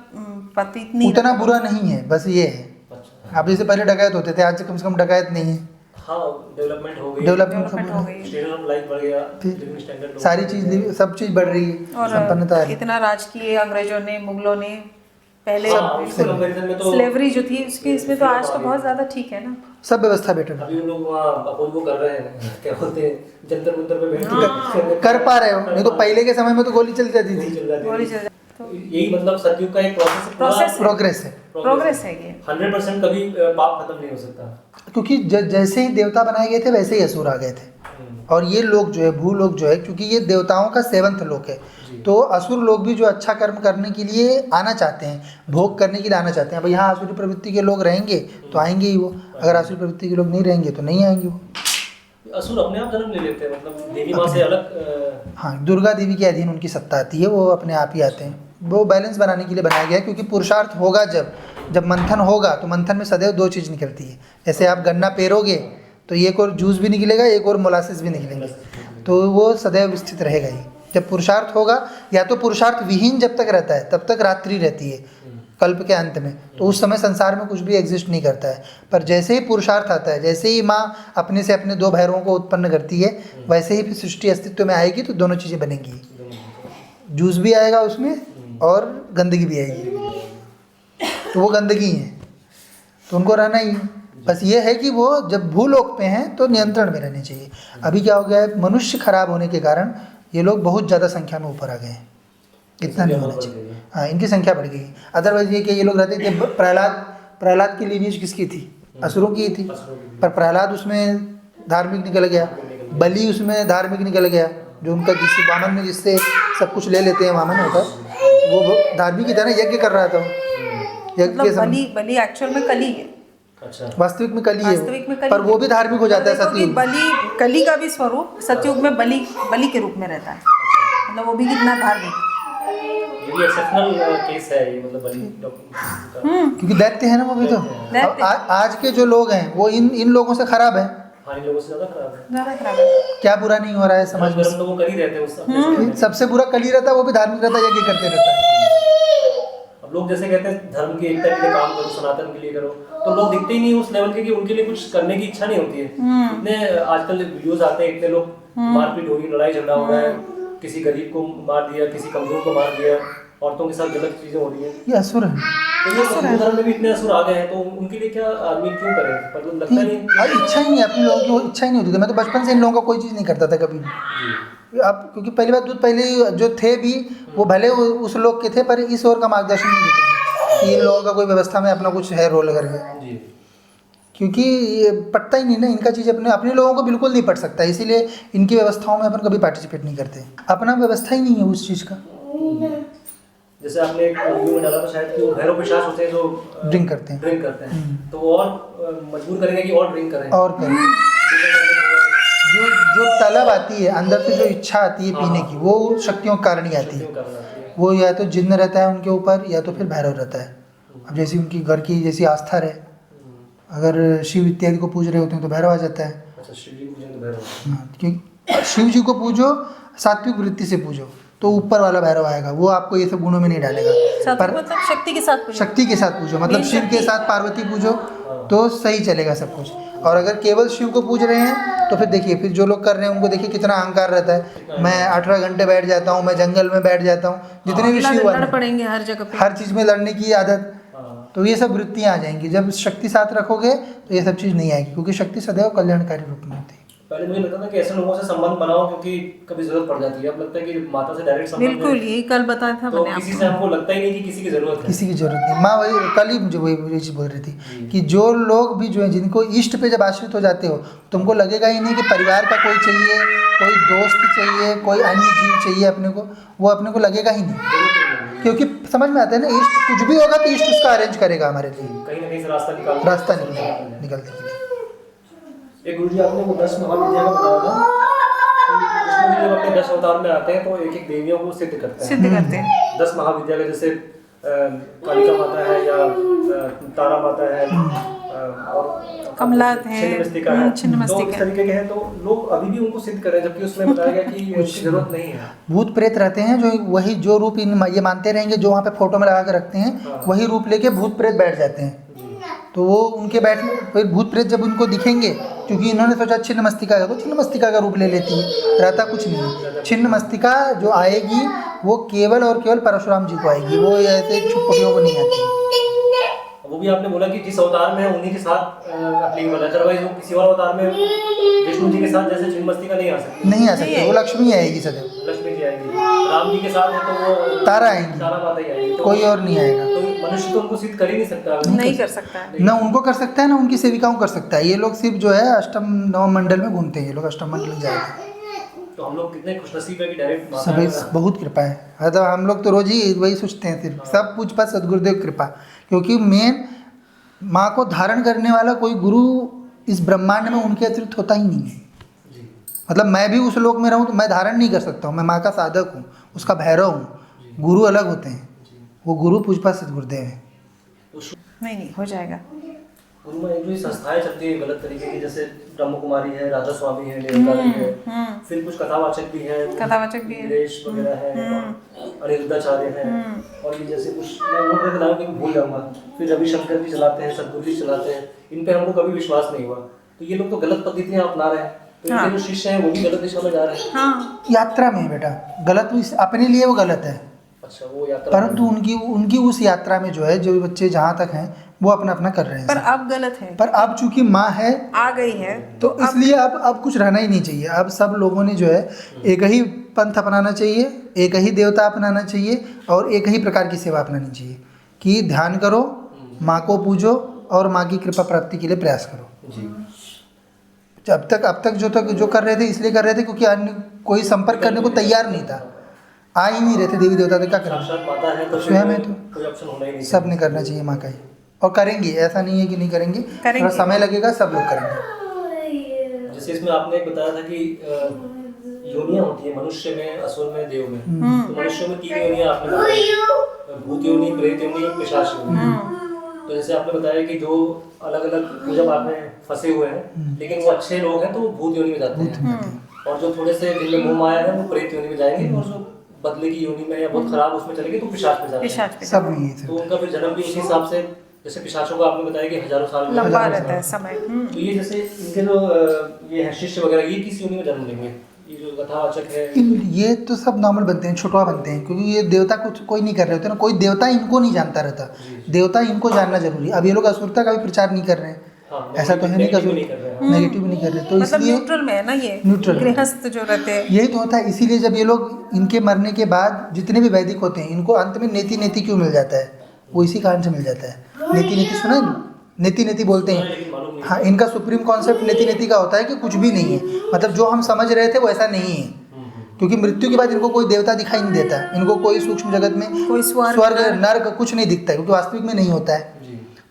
पति इतनी उतना बुरा नहीं है, बस ये है। अब जैसे पहले डकैत होते थे, आज कम से कम डकैत नहीं है, डेवलपमेंट हो गई, डेवलपमेंट हो गई, स्टैंडर्ड ऑफ लाइफ बढ़ गया, लिविंग स्टैंडर्ड सारी चीज सब चीज बढ़ रही है, संपन्नता है। इतना राज किए अंग्रेजों ने, मुगलों ने, पहले उसके कंपैरिजन में तो स्लेवरी जो थी उसकी, इसमें तो आज तो बहुत ज़्यादा ठीक है ना, सब व्यवस्था बेटर है। अभी उन लोग वहाँ अपोज वो कर रहे हैं, क्या बोलते हैं, जंतर मंतर पे बैठ के कर पा रहे हो, नहीं तो पहले के समय में तो गोली चल जाती थी। चल जाती गोली थी। चल जाती। तो यही मतलब सतयुग का एक Process प्रोग्रेस है, प्रोग्रेस है ये। 100% कभी पाप खत्म नहीं हो सकता। क्योंकि जैसे ही देवता बनाए गए थे वैसे ही असुर आ गए थे। और ये लोग जो है भूलोक जो है, क्योंकि ये देवताओं का 7th लोक है, तो असुर लोग भी जो अच्छा कर्म करने के लिए आना चाहते हैं, भोग करने के लिए आना चाहते हैं। अब यहाँ आसुरी प्रवृत्ति के लोग रहेंगे तो आएंगे ही वो, अगर आसुरी प्रवृत्ति के लोग नहीं रहेंगे तो नहीं आएंगे वो। असुर अपने आप जन्म ले लेते हैं, मतलब देवी माँ से अलग। हाँ, दुर्गा देवी के अधीन उनकी सत्ता आती है, वो अपने आप ही आते हैं। वो बैलेंस बनाने के लिए बनाया गया है, क्योंकि पुरुषार्थ होगा जब मंथन होगा तो मंथन में सदैव 2 चीज़ निकलती है। जैसे आप गन्ना पेरोगे तो एक और जूस भी निकलेगा, एक और मोलासिस भी निकलेंगे, तो वो सदैव स्थित रहेगा ही। जब पुरुषार्थ होगा, या तो पुरुषार्थ विहीन जब तक रहता है तब तक रात्रि रहती है कल्प के अंत में, तो उस समय संसार में कुछ भी एग्जिस्ट नहीं करता है। पर जैसे ही पुरुषार्थ आता है, जैसे ही माँ अपने से अपने 2 भैरवों को उत्पन्न करती है, वैसे ही फिर सृष्टि अस्तित्व में आएगी, तो दोनों चीज़ें बनेंगी, जूस भी आएगा उसमें और गंदगी भी आएगी। तो वो गंदगी है, तो उनको रहना ही। बस ये है कि वो जब भूलोक पे हैं तो नियंत्रण में रहने चाहिए। अभी क्या हो गया है, मनुष्य खराब होने के कारण ये लोग बहुत ज़्यादा संख्या में ऊपर आ गए हैं, इतना नहीं होना चाहिए। हाँ, इनकी संख्या बढ़ गई। अदरवाइज ये कि ये लोग रहते थे, प्रहलाद की लीनियज किसकी थी? असुरों की थी। पर प्रहलाद उसमें धार्मिक निकल गया, बलि उसमें धार्मिक निकल गया, जो उनका जिससे वामन में जिससे सब कुछ ले लेते हैं, वामन होता है वो धार्मिक की तरह यज्ञ कर रहा था। यज्ञ के मतलब बलि एक्चुअल में कली है। अच्छा, वास्तविक में कली है, वास्तविक में कली पर वो भी धार्मिक हो जाता है देखो कि सतयुग। बलि कली का भी स्वरूप सतयुग में बलि के रूप में रहता है, मतलब वो भी कितना धार्मिक। ये भी एक्सेप्शनल केस है ये, मतलब बलि का। क्योंकि दैत्य है ना वो भी तो। अब आज के जो लोग हैं वो इन लोगों से खराब है। हाँ, इन लोगों से ज़्यादा खराब है। ज़्यादा खराब है। क्या बुरा नहीं हो रहा है समाज में? हम लोगों कर ही रहते हैं उस अपने से। सबसे बुरा कली रहता है, वो भी धार्मिक रहता है, यज्ञ करते रहता है। अब लोग जैसे कहते हैं धर्म की एकता के लिए काम करो, सनातन के लिए करो, तो लोग दिखते ही नहीं उस लेवल के कि उनके लिए कुछ करने की इच्छा नहीं होती है। इतने आजकल वीडियोस आते हैं, इतने लोग मारपीट हो रही, लड़ाई झगड़ा हो रहा है, किसी गरीब को मार दिया, किसी कमजोर को मार दिया, औरतों के साथ गलत चीजें हो रही है। ये असुर है। तो ये हिंदू धर्म में भी इतने असुर आ गए हैं, तो उनके लिए क्या आदमी क्यों करे? मतलब लगता नहीं। इच्छा ही नहीं, अपने लोगों की वो इच्छा ही नहीं होती थी। मैं तो बचपन से इन लोगों का कोई चीज़ नहीं करता था कभी भी। अब क्योंकि पहली बात, दूध पहले जो थे भी वो भले उस लोग के थे, पर इस ओर का मार्गदर्शन नहीं देते थे कि इन लोगों का कोई व्यवस्था में अपना कुछ है रोल करके। क्योंकि ये पटता ही नहीं ना इनका चीज़, अपने लोगों को बिल्कुल नहीं पट सकता, इसीलिए इनकी व्यवस्थाओं में अपन कभी पार्टिसिपेट नहीं करते। अपना व्यवस्था ही नहीं है उस चीज़ का। जैसे आपने एक वीडियो में डाला था शायद कि वो भैरव पिशाच होते हैं जो ड्रिंक करते हैं, तो वो और मजबूर करेंगे कि और ड्रिंक करें। और करें। जो तलब आती है अंदर से, जो इच्छा आती है पीने की, वो शक्तियों के कारण ही आती है। वो या तो जिन्न रहता है उनके ऊपर, या तो फिर भैरव रहता है। अब जैसी उनकी घर की जैसी आस्था रहे, अगर शिव इत्यादि को पूज रहे होते हैं तो भैरव आ जाता है। अच्छा, शिव जी पूजन तो भैरव। हाँ, क्योंकि शिव जी को पूजो, सात्विक वृत्ति से पूजो, तो ऊपर वाला भैरव आएगा, वो आपको ये सब गुणों में नहीं डालेगा। पर मतलब शक्ति के साथ पूजो। शक्ति के साथ पूजो, मतलब शिव के साथ पार्वती पूजो तो सही चलेगा सब कुछ। और अगर केवल शिव को पूज रहे हैं तो फिर देखिए, फिर जो लोग कर रहे हैं उनको देखिए कितना अहंकार रहता है। मैं 18 घंटे बैठ जाता हूँ, मैं जंगल में बैठ जाता हूँ, जितने भी शिव लड़ पड़ेंगे हर जगह पे, हर चीज़ में लड़ने की आदत, तो ये सब वृत्तियाँ आ जाएंगी। जब शक्ति साथ रखोगे तो ये सब चीज़ नहीं आएगी, क्योंकि शक्ति सदैव कल्याणकारी रूप में होती है। पहले मुझे लगता था कि ऐसे लोगों से संबंध बनाओ क्योंकि कभी जरूरत पड़ जाती है। अब लगता है कि माता से डायरेक्ट संबंध बिल्कुल यही कल बताया था तो मैंने किसी से हमको लगता ही नहीं कि किसी की जरूरत है। किसी की जरूरत नहीं। माँ वही कल ही मुझे वही चीज़ बोल रही थी कि जो लोग भी जो है, जिनको इष्ट पे जब आश्रित हो जाते हो, तुमको लगेगा ही नहीं कि परिवार का कोई चाहिए, कोई दोस्त चाहिए, कोई अन्य जीव चाहिए अपने को, वो अपने को लगेगा ही नहीं। क्योंकि समझ में आता है ना, इष्ट कुछ भी होगा तो इष्ट उसका अरेंज करेगा हमारे लिए, कहीं ना कहीं से रास्ता निकालने के लिए। एक गुरुजी आपने वो 10 महाविद्या का बताया था, कृष्ण जी जब अपने 10 अवतार में आते हैं तो एक एक देवियों को सिद्ध करते हैं। 10 महाविद्या का, जैसे कालिका माता है या तारा माता है और कमला है, छिन्नमस्तिका है, छिन्नमस्तिका तो इस तरीके के हैं, तो लोग अभी भी उनको सिद्ध कर रहे हैं, जबकि उसमें बताया गया कि उसकी जरूरत नहीं है। भूत प्रेत रहते हैं जो वही जो रूप ये मानते रहेंगे, जो वहाँ पे फोटो में लगा के रखते हैं, वही रूप लेके भूत प्रेत बैठ जाते हैं। तो वो उनके बैठने फिर भूत प्रेत जब उनको दिखेंगे क्योंकि इन्होंने सोचा छिन्न मस्तिका का, तो छिन्न मस्तिका का रूप ले लेती है, रहता कुछ नहीं है। छिन्न मस्तिका जो आएगी वो केवल और केवल परशुराम जी को आएगी, वो ऐसे छुटपुटियों को नहीं आती। वो भी आपने बोला कि जिस अवतार में है उन्हीं के साथ एप्लीकेबल है, अदरवाइज वो किसी और अवतार में विष्णु जी के साथ जैसे छिन्न मस्तिका नहीं आ सकती। नहीं आ सकती, वो लक्ष्मी आएगी सदैव, लक्ष्मी जी आएगी। राम जी के साथ है तो वो तारा आएंगी, तारा माता ही आएगी। तो कोई और नहीं आएगा। तो मनुष्य तो उनको सिद्ध कर ही नहीं सकता। नहीं कर सकता है। ना उनको कर सकता है ना उनकी सेविकाओं कर सकता है। ये लोग सिर्फ जो है अष्टम नवम मंडल में घूमते हैं, ये लोग अष्टम मंडल में जाएंगे। तो हम लोग कितने खुशनसीब है कि डायरेक्ट सभी बहुत कृपा है। मतलब हम लोग तो रोज ही वही सोचते हैं, सिर्फ सब पूछपाछ सदगुरुदेव कृपा, क्योंकि मेन माँ को धारण करने वाला कोई गुरु इस ब्रह्मांड में उनके अतिरिक्त होता ही नहीं है। मतलब मैं भी उस लोक में रहूँ तो मैं धारण नहीं कर सकता हूँ, मैं माँ का साधक हूँ, उसका भैरव हूँ। गुरु अलग होते हैं, वो गुरु पूछपाछ सदगुरुदेव हैं। नहीं हो जाएगा। उनमें एक जो संस्थाएं चलती है गलत तरीके की, जैसे ब्रह्म कुमारी है, राधा स्वामी है, निरंकारी है, फिर कुछ कथावाचक भी है, कथावाचक भी है, वीरेश वगैरह है, अनिरुद्धाचार्य है, और ये जैसे कुछ मैं उन लोगों के नाम भी भूल जाऊंगा। फिर रविशंकर भी चलाते हैं, सदगुरु जी चलाते हैं, इन पे हमको कभी विश्वास नहीं हुआ। तो ये लोग तो गलत पद्धतियां अपना रहे हैं, तो इनके जो शिष्य हैं वो भी गलत दिशा में जा रहे हैं। हाँ। यात्रा में बेटा गलत, अपने लिए वो गलत है। अच्छा, वो यात्रा परंतु उनकी उस यात्रा में जो है, जो बच्चे जहाँ तक हैं वो अपना अपना कर रहे हैं। पर अब गलत है, पर अब चूंकि माँ है आ गई है, तो इसलिए अब कुछ रहना ही नहीं चाहिए। अब सब लोगों ने जो है एक ही पंथ अपनाना चाहिए, एक ही देवता अपनाना चाहिए और एक ही प्रकार की सेवा अपनानी चाहिए कि ध्यान करो, माँ को पूजो और माँ की कृपा प्राप्ति के लिए प्रयास करो। जी। अब तक जो कर रहे थे इसलिए कर रहे थे क्योंकि अन्य कोई संपर्क करने को तैयार नहीं था, आ ही नहीं रहे थे देवी देवता। तो क्या करें, साक्षात माता है तो स्वयं है, तो कोई ऑप्शन होना ही नहीं। सब ने करना चाहिए माँ का ही, और करेंगे, ऐसा नहीं है कि नहीं करेंगे, थोड़ा समय लगेगा, सब लोग करेंगे। जैसे इसमें आपने एक बताया था कि योनियां होती है मनुष्य में, असुर में, देव में। तो मनुष्य में 3 योनियां आपने बताई, भूत योनि, प्रेत योनि, पिशाच योनि। तो जैसे आपने बताया कि जो अलग अलग जब आपने फंसे हुए हैं, लेकिन वो अच्छे लोग हैं तो वो भूत योनि में जाते हैं, और जो थोड़े से जिनमें मोह माया है वो प्रेत योनि में जाएंगे, और जो बदले की योनि में या बहुत खराब उसमें चलेंगे तो पिशाच में जाएंगे। सब ये तो उनका फिर जन्म भी उसी हिसाब से, जैसे पिशाचों का आपने बताया कि हजारों साल लंबा रहता है समय। तो ये जैसे इनके जो ये है शिष्य वगैरह, ये किस योनि में जन्म लेंगे? ये जो कथावाचक है ये तो सब नॉर्मल बनते हैं, छुटवा बनते हैं, क्योंकि ये देवता कुछ कोई नहीं कर रहे होते ना, कोई देवता इनको नहीं जानता रहता, देवता इनको जानना जरूरी। अब ये लोग असुरता का भी प्रचार नहीं कर रहे हैं। हाँ, ऐसा तो है नहीं, नेगेटिव नहीं कर रहे, तो मतलब इसलिए न्यूट्रल में है ना, ये न्यूट्रल गृहस्थ जो रहते हैं, यही तो होता है। इसीलिए जब ये लोग इनके मरने के बाद जितने भी वैदिक होते हैं, इनको अंत में नेति नेति क्यों मिल जाता है? वो इसी कारण से मिल जाता है। नेति नेति सुना है? नेति नेति बोलते हैं। हाँ, इनका सुप्रीम कॉन्सेप्ट नेति नेति का होता है कि कुछ भी नहीं है, मतलब जो हम समझ रहे थे वो ऐसा नहीं है, क्योंकि मृत्यु के बाद इनको कोई देवता दिखाई नहीं देता, इनको कोई सूक्ष्म जगत में कोई स्वर्ग नर्क कुछ नहीं दिखता है, क्योंकि वास्तविक में नहीं होता है।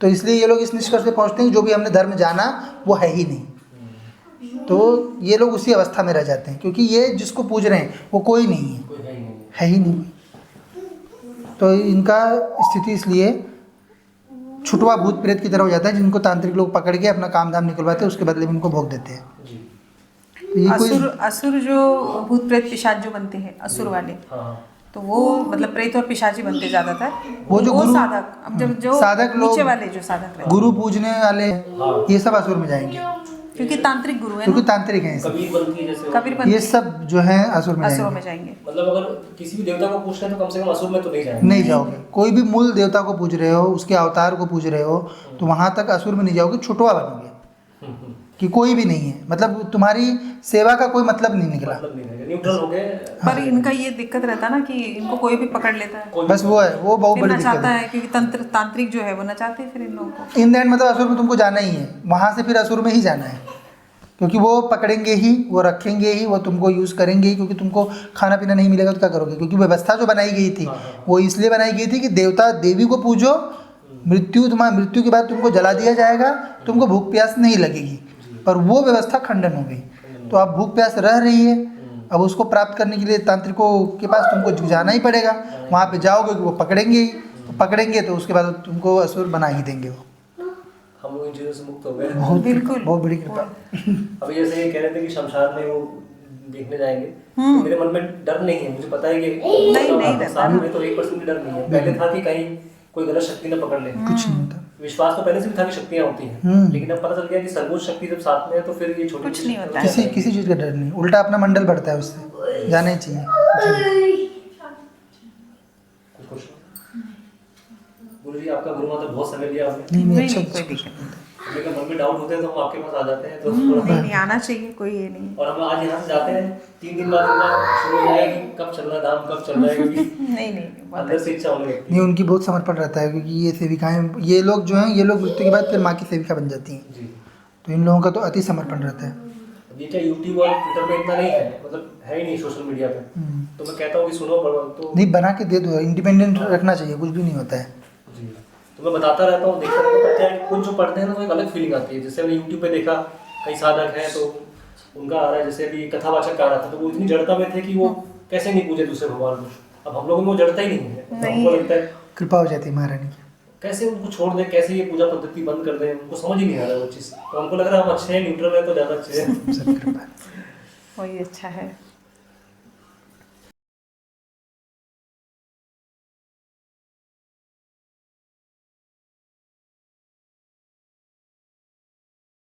तो इसलिए ये लोग इस निष्कर्ष पे पहुंचते हैं कि जो भी हमने धर्म जाना वो है ही नहीं। तो ये लोग उसी अवस्था में रह जाते हैं, क्योंकि ये जिसको पूज रहे हैं वो कोई नहीं है ही नहीं। तो इनका स्थिति इसलिए छुटवा भूत प्रेत की तरह हो जाता है, जिनको तांत्रिक लोग पकड़ के अपना काम धाम निकलवाते हैं, उसके बदले में इनको भोग देते हैं। असुर जो भूत प्रेत पिशाच जो बनते हैं, असुर वाले, तो वो मतलब प्रेत और पिशाची बनते ज्यादातर। वो जो गुरु साधक, अब जब जो साधक लोग, नीचे वाले जो साधक रहते, गुरु पूजने वाले, ये सब असुर में जाएंगे, क्योंकि तांत्रिक गुरु है, क्योंकि तांत्रिक हैं, कबीरपंथी, ये सब जो है असुर में जाएंगे। मतलब अगर किसी भी देवता को पूछ रहे हैं तो कम से कम असुर में तो नहीं जाएंगे। नहीं जाओगे, कोई भी मूल देवता को पूज रहे हो, उसके अवतार को पूज रहे हो, तो वहां तक असुर में नहीं जाओगे, छुटवा बनोगे कि कोई भी नहीं है, मतलब तुम्हारी सेवा का कोई मतलब नहीं निकला, न्यूट्रल हो गए। पर इनका ये दिक्कत रहता ना कि इनको कोई भी पकड़ लेता है, बस वो है, वो बहुत बड़ी नचाता दिक्कत है, क्योंकि तांत्रिक जो है वो नचाते हैं फिर इन लोगों को। इन द एंड मतलब असुर में तुमको जाना ही है, वहां से फिर असुर में ही जाना है, क्योंकि वो पकड़ेंगे ही, वो रखेंगे ही, वो तुमको यूज़ करेंगे ही, क्योंकि तुमको खाना पीना नहीं मिलेगा तो क्या करोगे? क्योंकि व्यवस्था जो बनाई गई थी वो इसलिए बनाई गई थी कि देवता देवी को पूजो, मृत्यु के बाद तुमको जला दिया जाएगा, तुमको भूख प्यास नहीं लगेगी, पर वो व्यवस्था खंडन हो गई। तो अब भूख प्यास रह रही है, अब उसको प्राप्त करने के लिए तांत्रिकों के पास तुमको जाना ही पड़ेगा, वहाँ पे जाओगे कि वो पकड़ेंगे ही, पकड़ेंगे तो उसके बाद तुमको असुर बना ही देंगे। वो हम लोग इन चीज़ों से मुक्त हो गए, बिल्कुल, बहुत बड़ी कृपा। अभी जैसे ये कह रहे थे कि शमशान में वो देखने जाएंगे, तो मेरे मन में डर नहीं है, मुझे पता है कि नहीं रहता, तो 1% डर नहीं है। पहले था कि कहीं कोई गलत शक्ति न पकड़ ले, कुछ नहीं होता। विश्वास तो पहले से भी था कि शक्तियाँ होती हैं, लेकिन अब पता चल गया कि सर्वोच्च शक्ति जब साथ में है तो फिर ये छोटी कुछ नहीं होता है। किसी किसी चीज़ का डर नहीं, उल्टा अपना मंडल बढ़ता है उससे, जाना ही चाहिए। कुछ गुरु जी आपका गुरु मंत्र बहुत समय लिया आपने, नहीं नहीं अच्छा नहीं कोई दिक्कत नहीं। लेकिन मन में डाउट होते हैं तो हम आपके पास आ जाते हैं तो नहीं नहीं आना चाहिए, कोई ये नहीं। और हम आज यहाँ से जाते हैं 3 दिन बाद शुरू हो जाएगा कि कब चल रहा है धाम, कब चल रहा है, क्योंकि नहीं नहीं बहुत अंदर से इच्छा होने लगती नहीं, उनकी बहुत समर्पण रहता है, क्योंकि ये सेविकाएं, ये लोग जो हैं, ये लोग मृत्यु के बाद फिर माँ की सेविका बन जाती हैं, है जी। तो इन लोगों का तो अति समर्पण रहता है। अब ये क्या यूट्यूब और ट्विटर पे इतना नहीं है, मतलब है ही नहीं सोशल मीडिया पे, तो मैं कहता हूँ कि सुनो पढ़ो तो नहीं, बना के दे दो, इंडिपेंडेंट रखना चाहिए, कुछ भी नहीं होता है। जी। तो मैं बताता रहता हूँ, देखता रहता हूँ, क्या है, कुछ जो पढ़ते हैं ना तो एक अलग फीलिंग आती है। जैसे मैंने यूट्यूब पे देखा कई साधक हैं तो उनका आ रहा है, जैसे अभी कथावाचक आ रहा था तो वो इतनी जड़ता में थे कि वो कैसे नहीं पूजे दूसरे भगवान को। अब हम लोगों में वो जड़ता ही नहीं है, तो हमको लगता है कृपा हो जाती है महारानी की। कैसे उनको छोड़ दें, कैसे ये पूजा पद्धति बंद कर दें, उनको समझ ही नहीं आ रहा है वो चीज़। तो हमको लग रहा है हम अच्छे हैं, न्यूट्रल है तो ज़्यादा अच्छे हैं। सब कृपा। वही अच्छा है।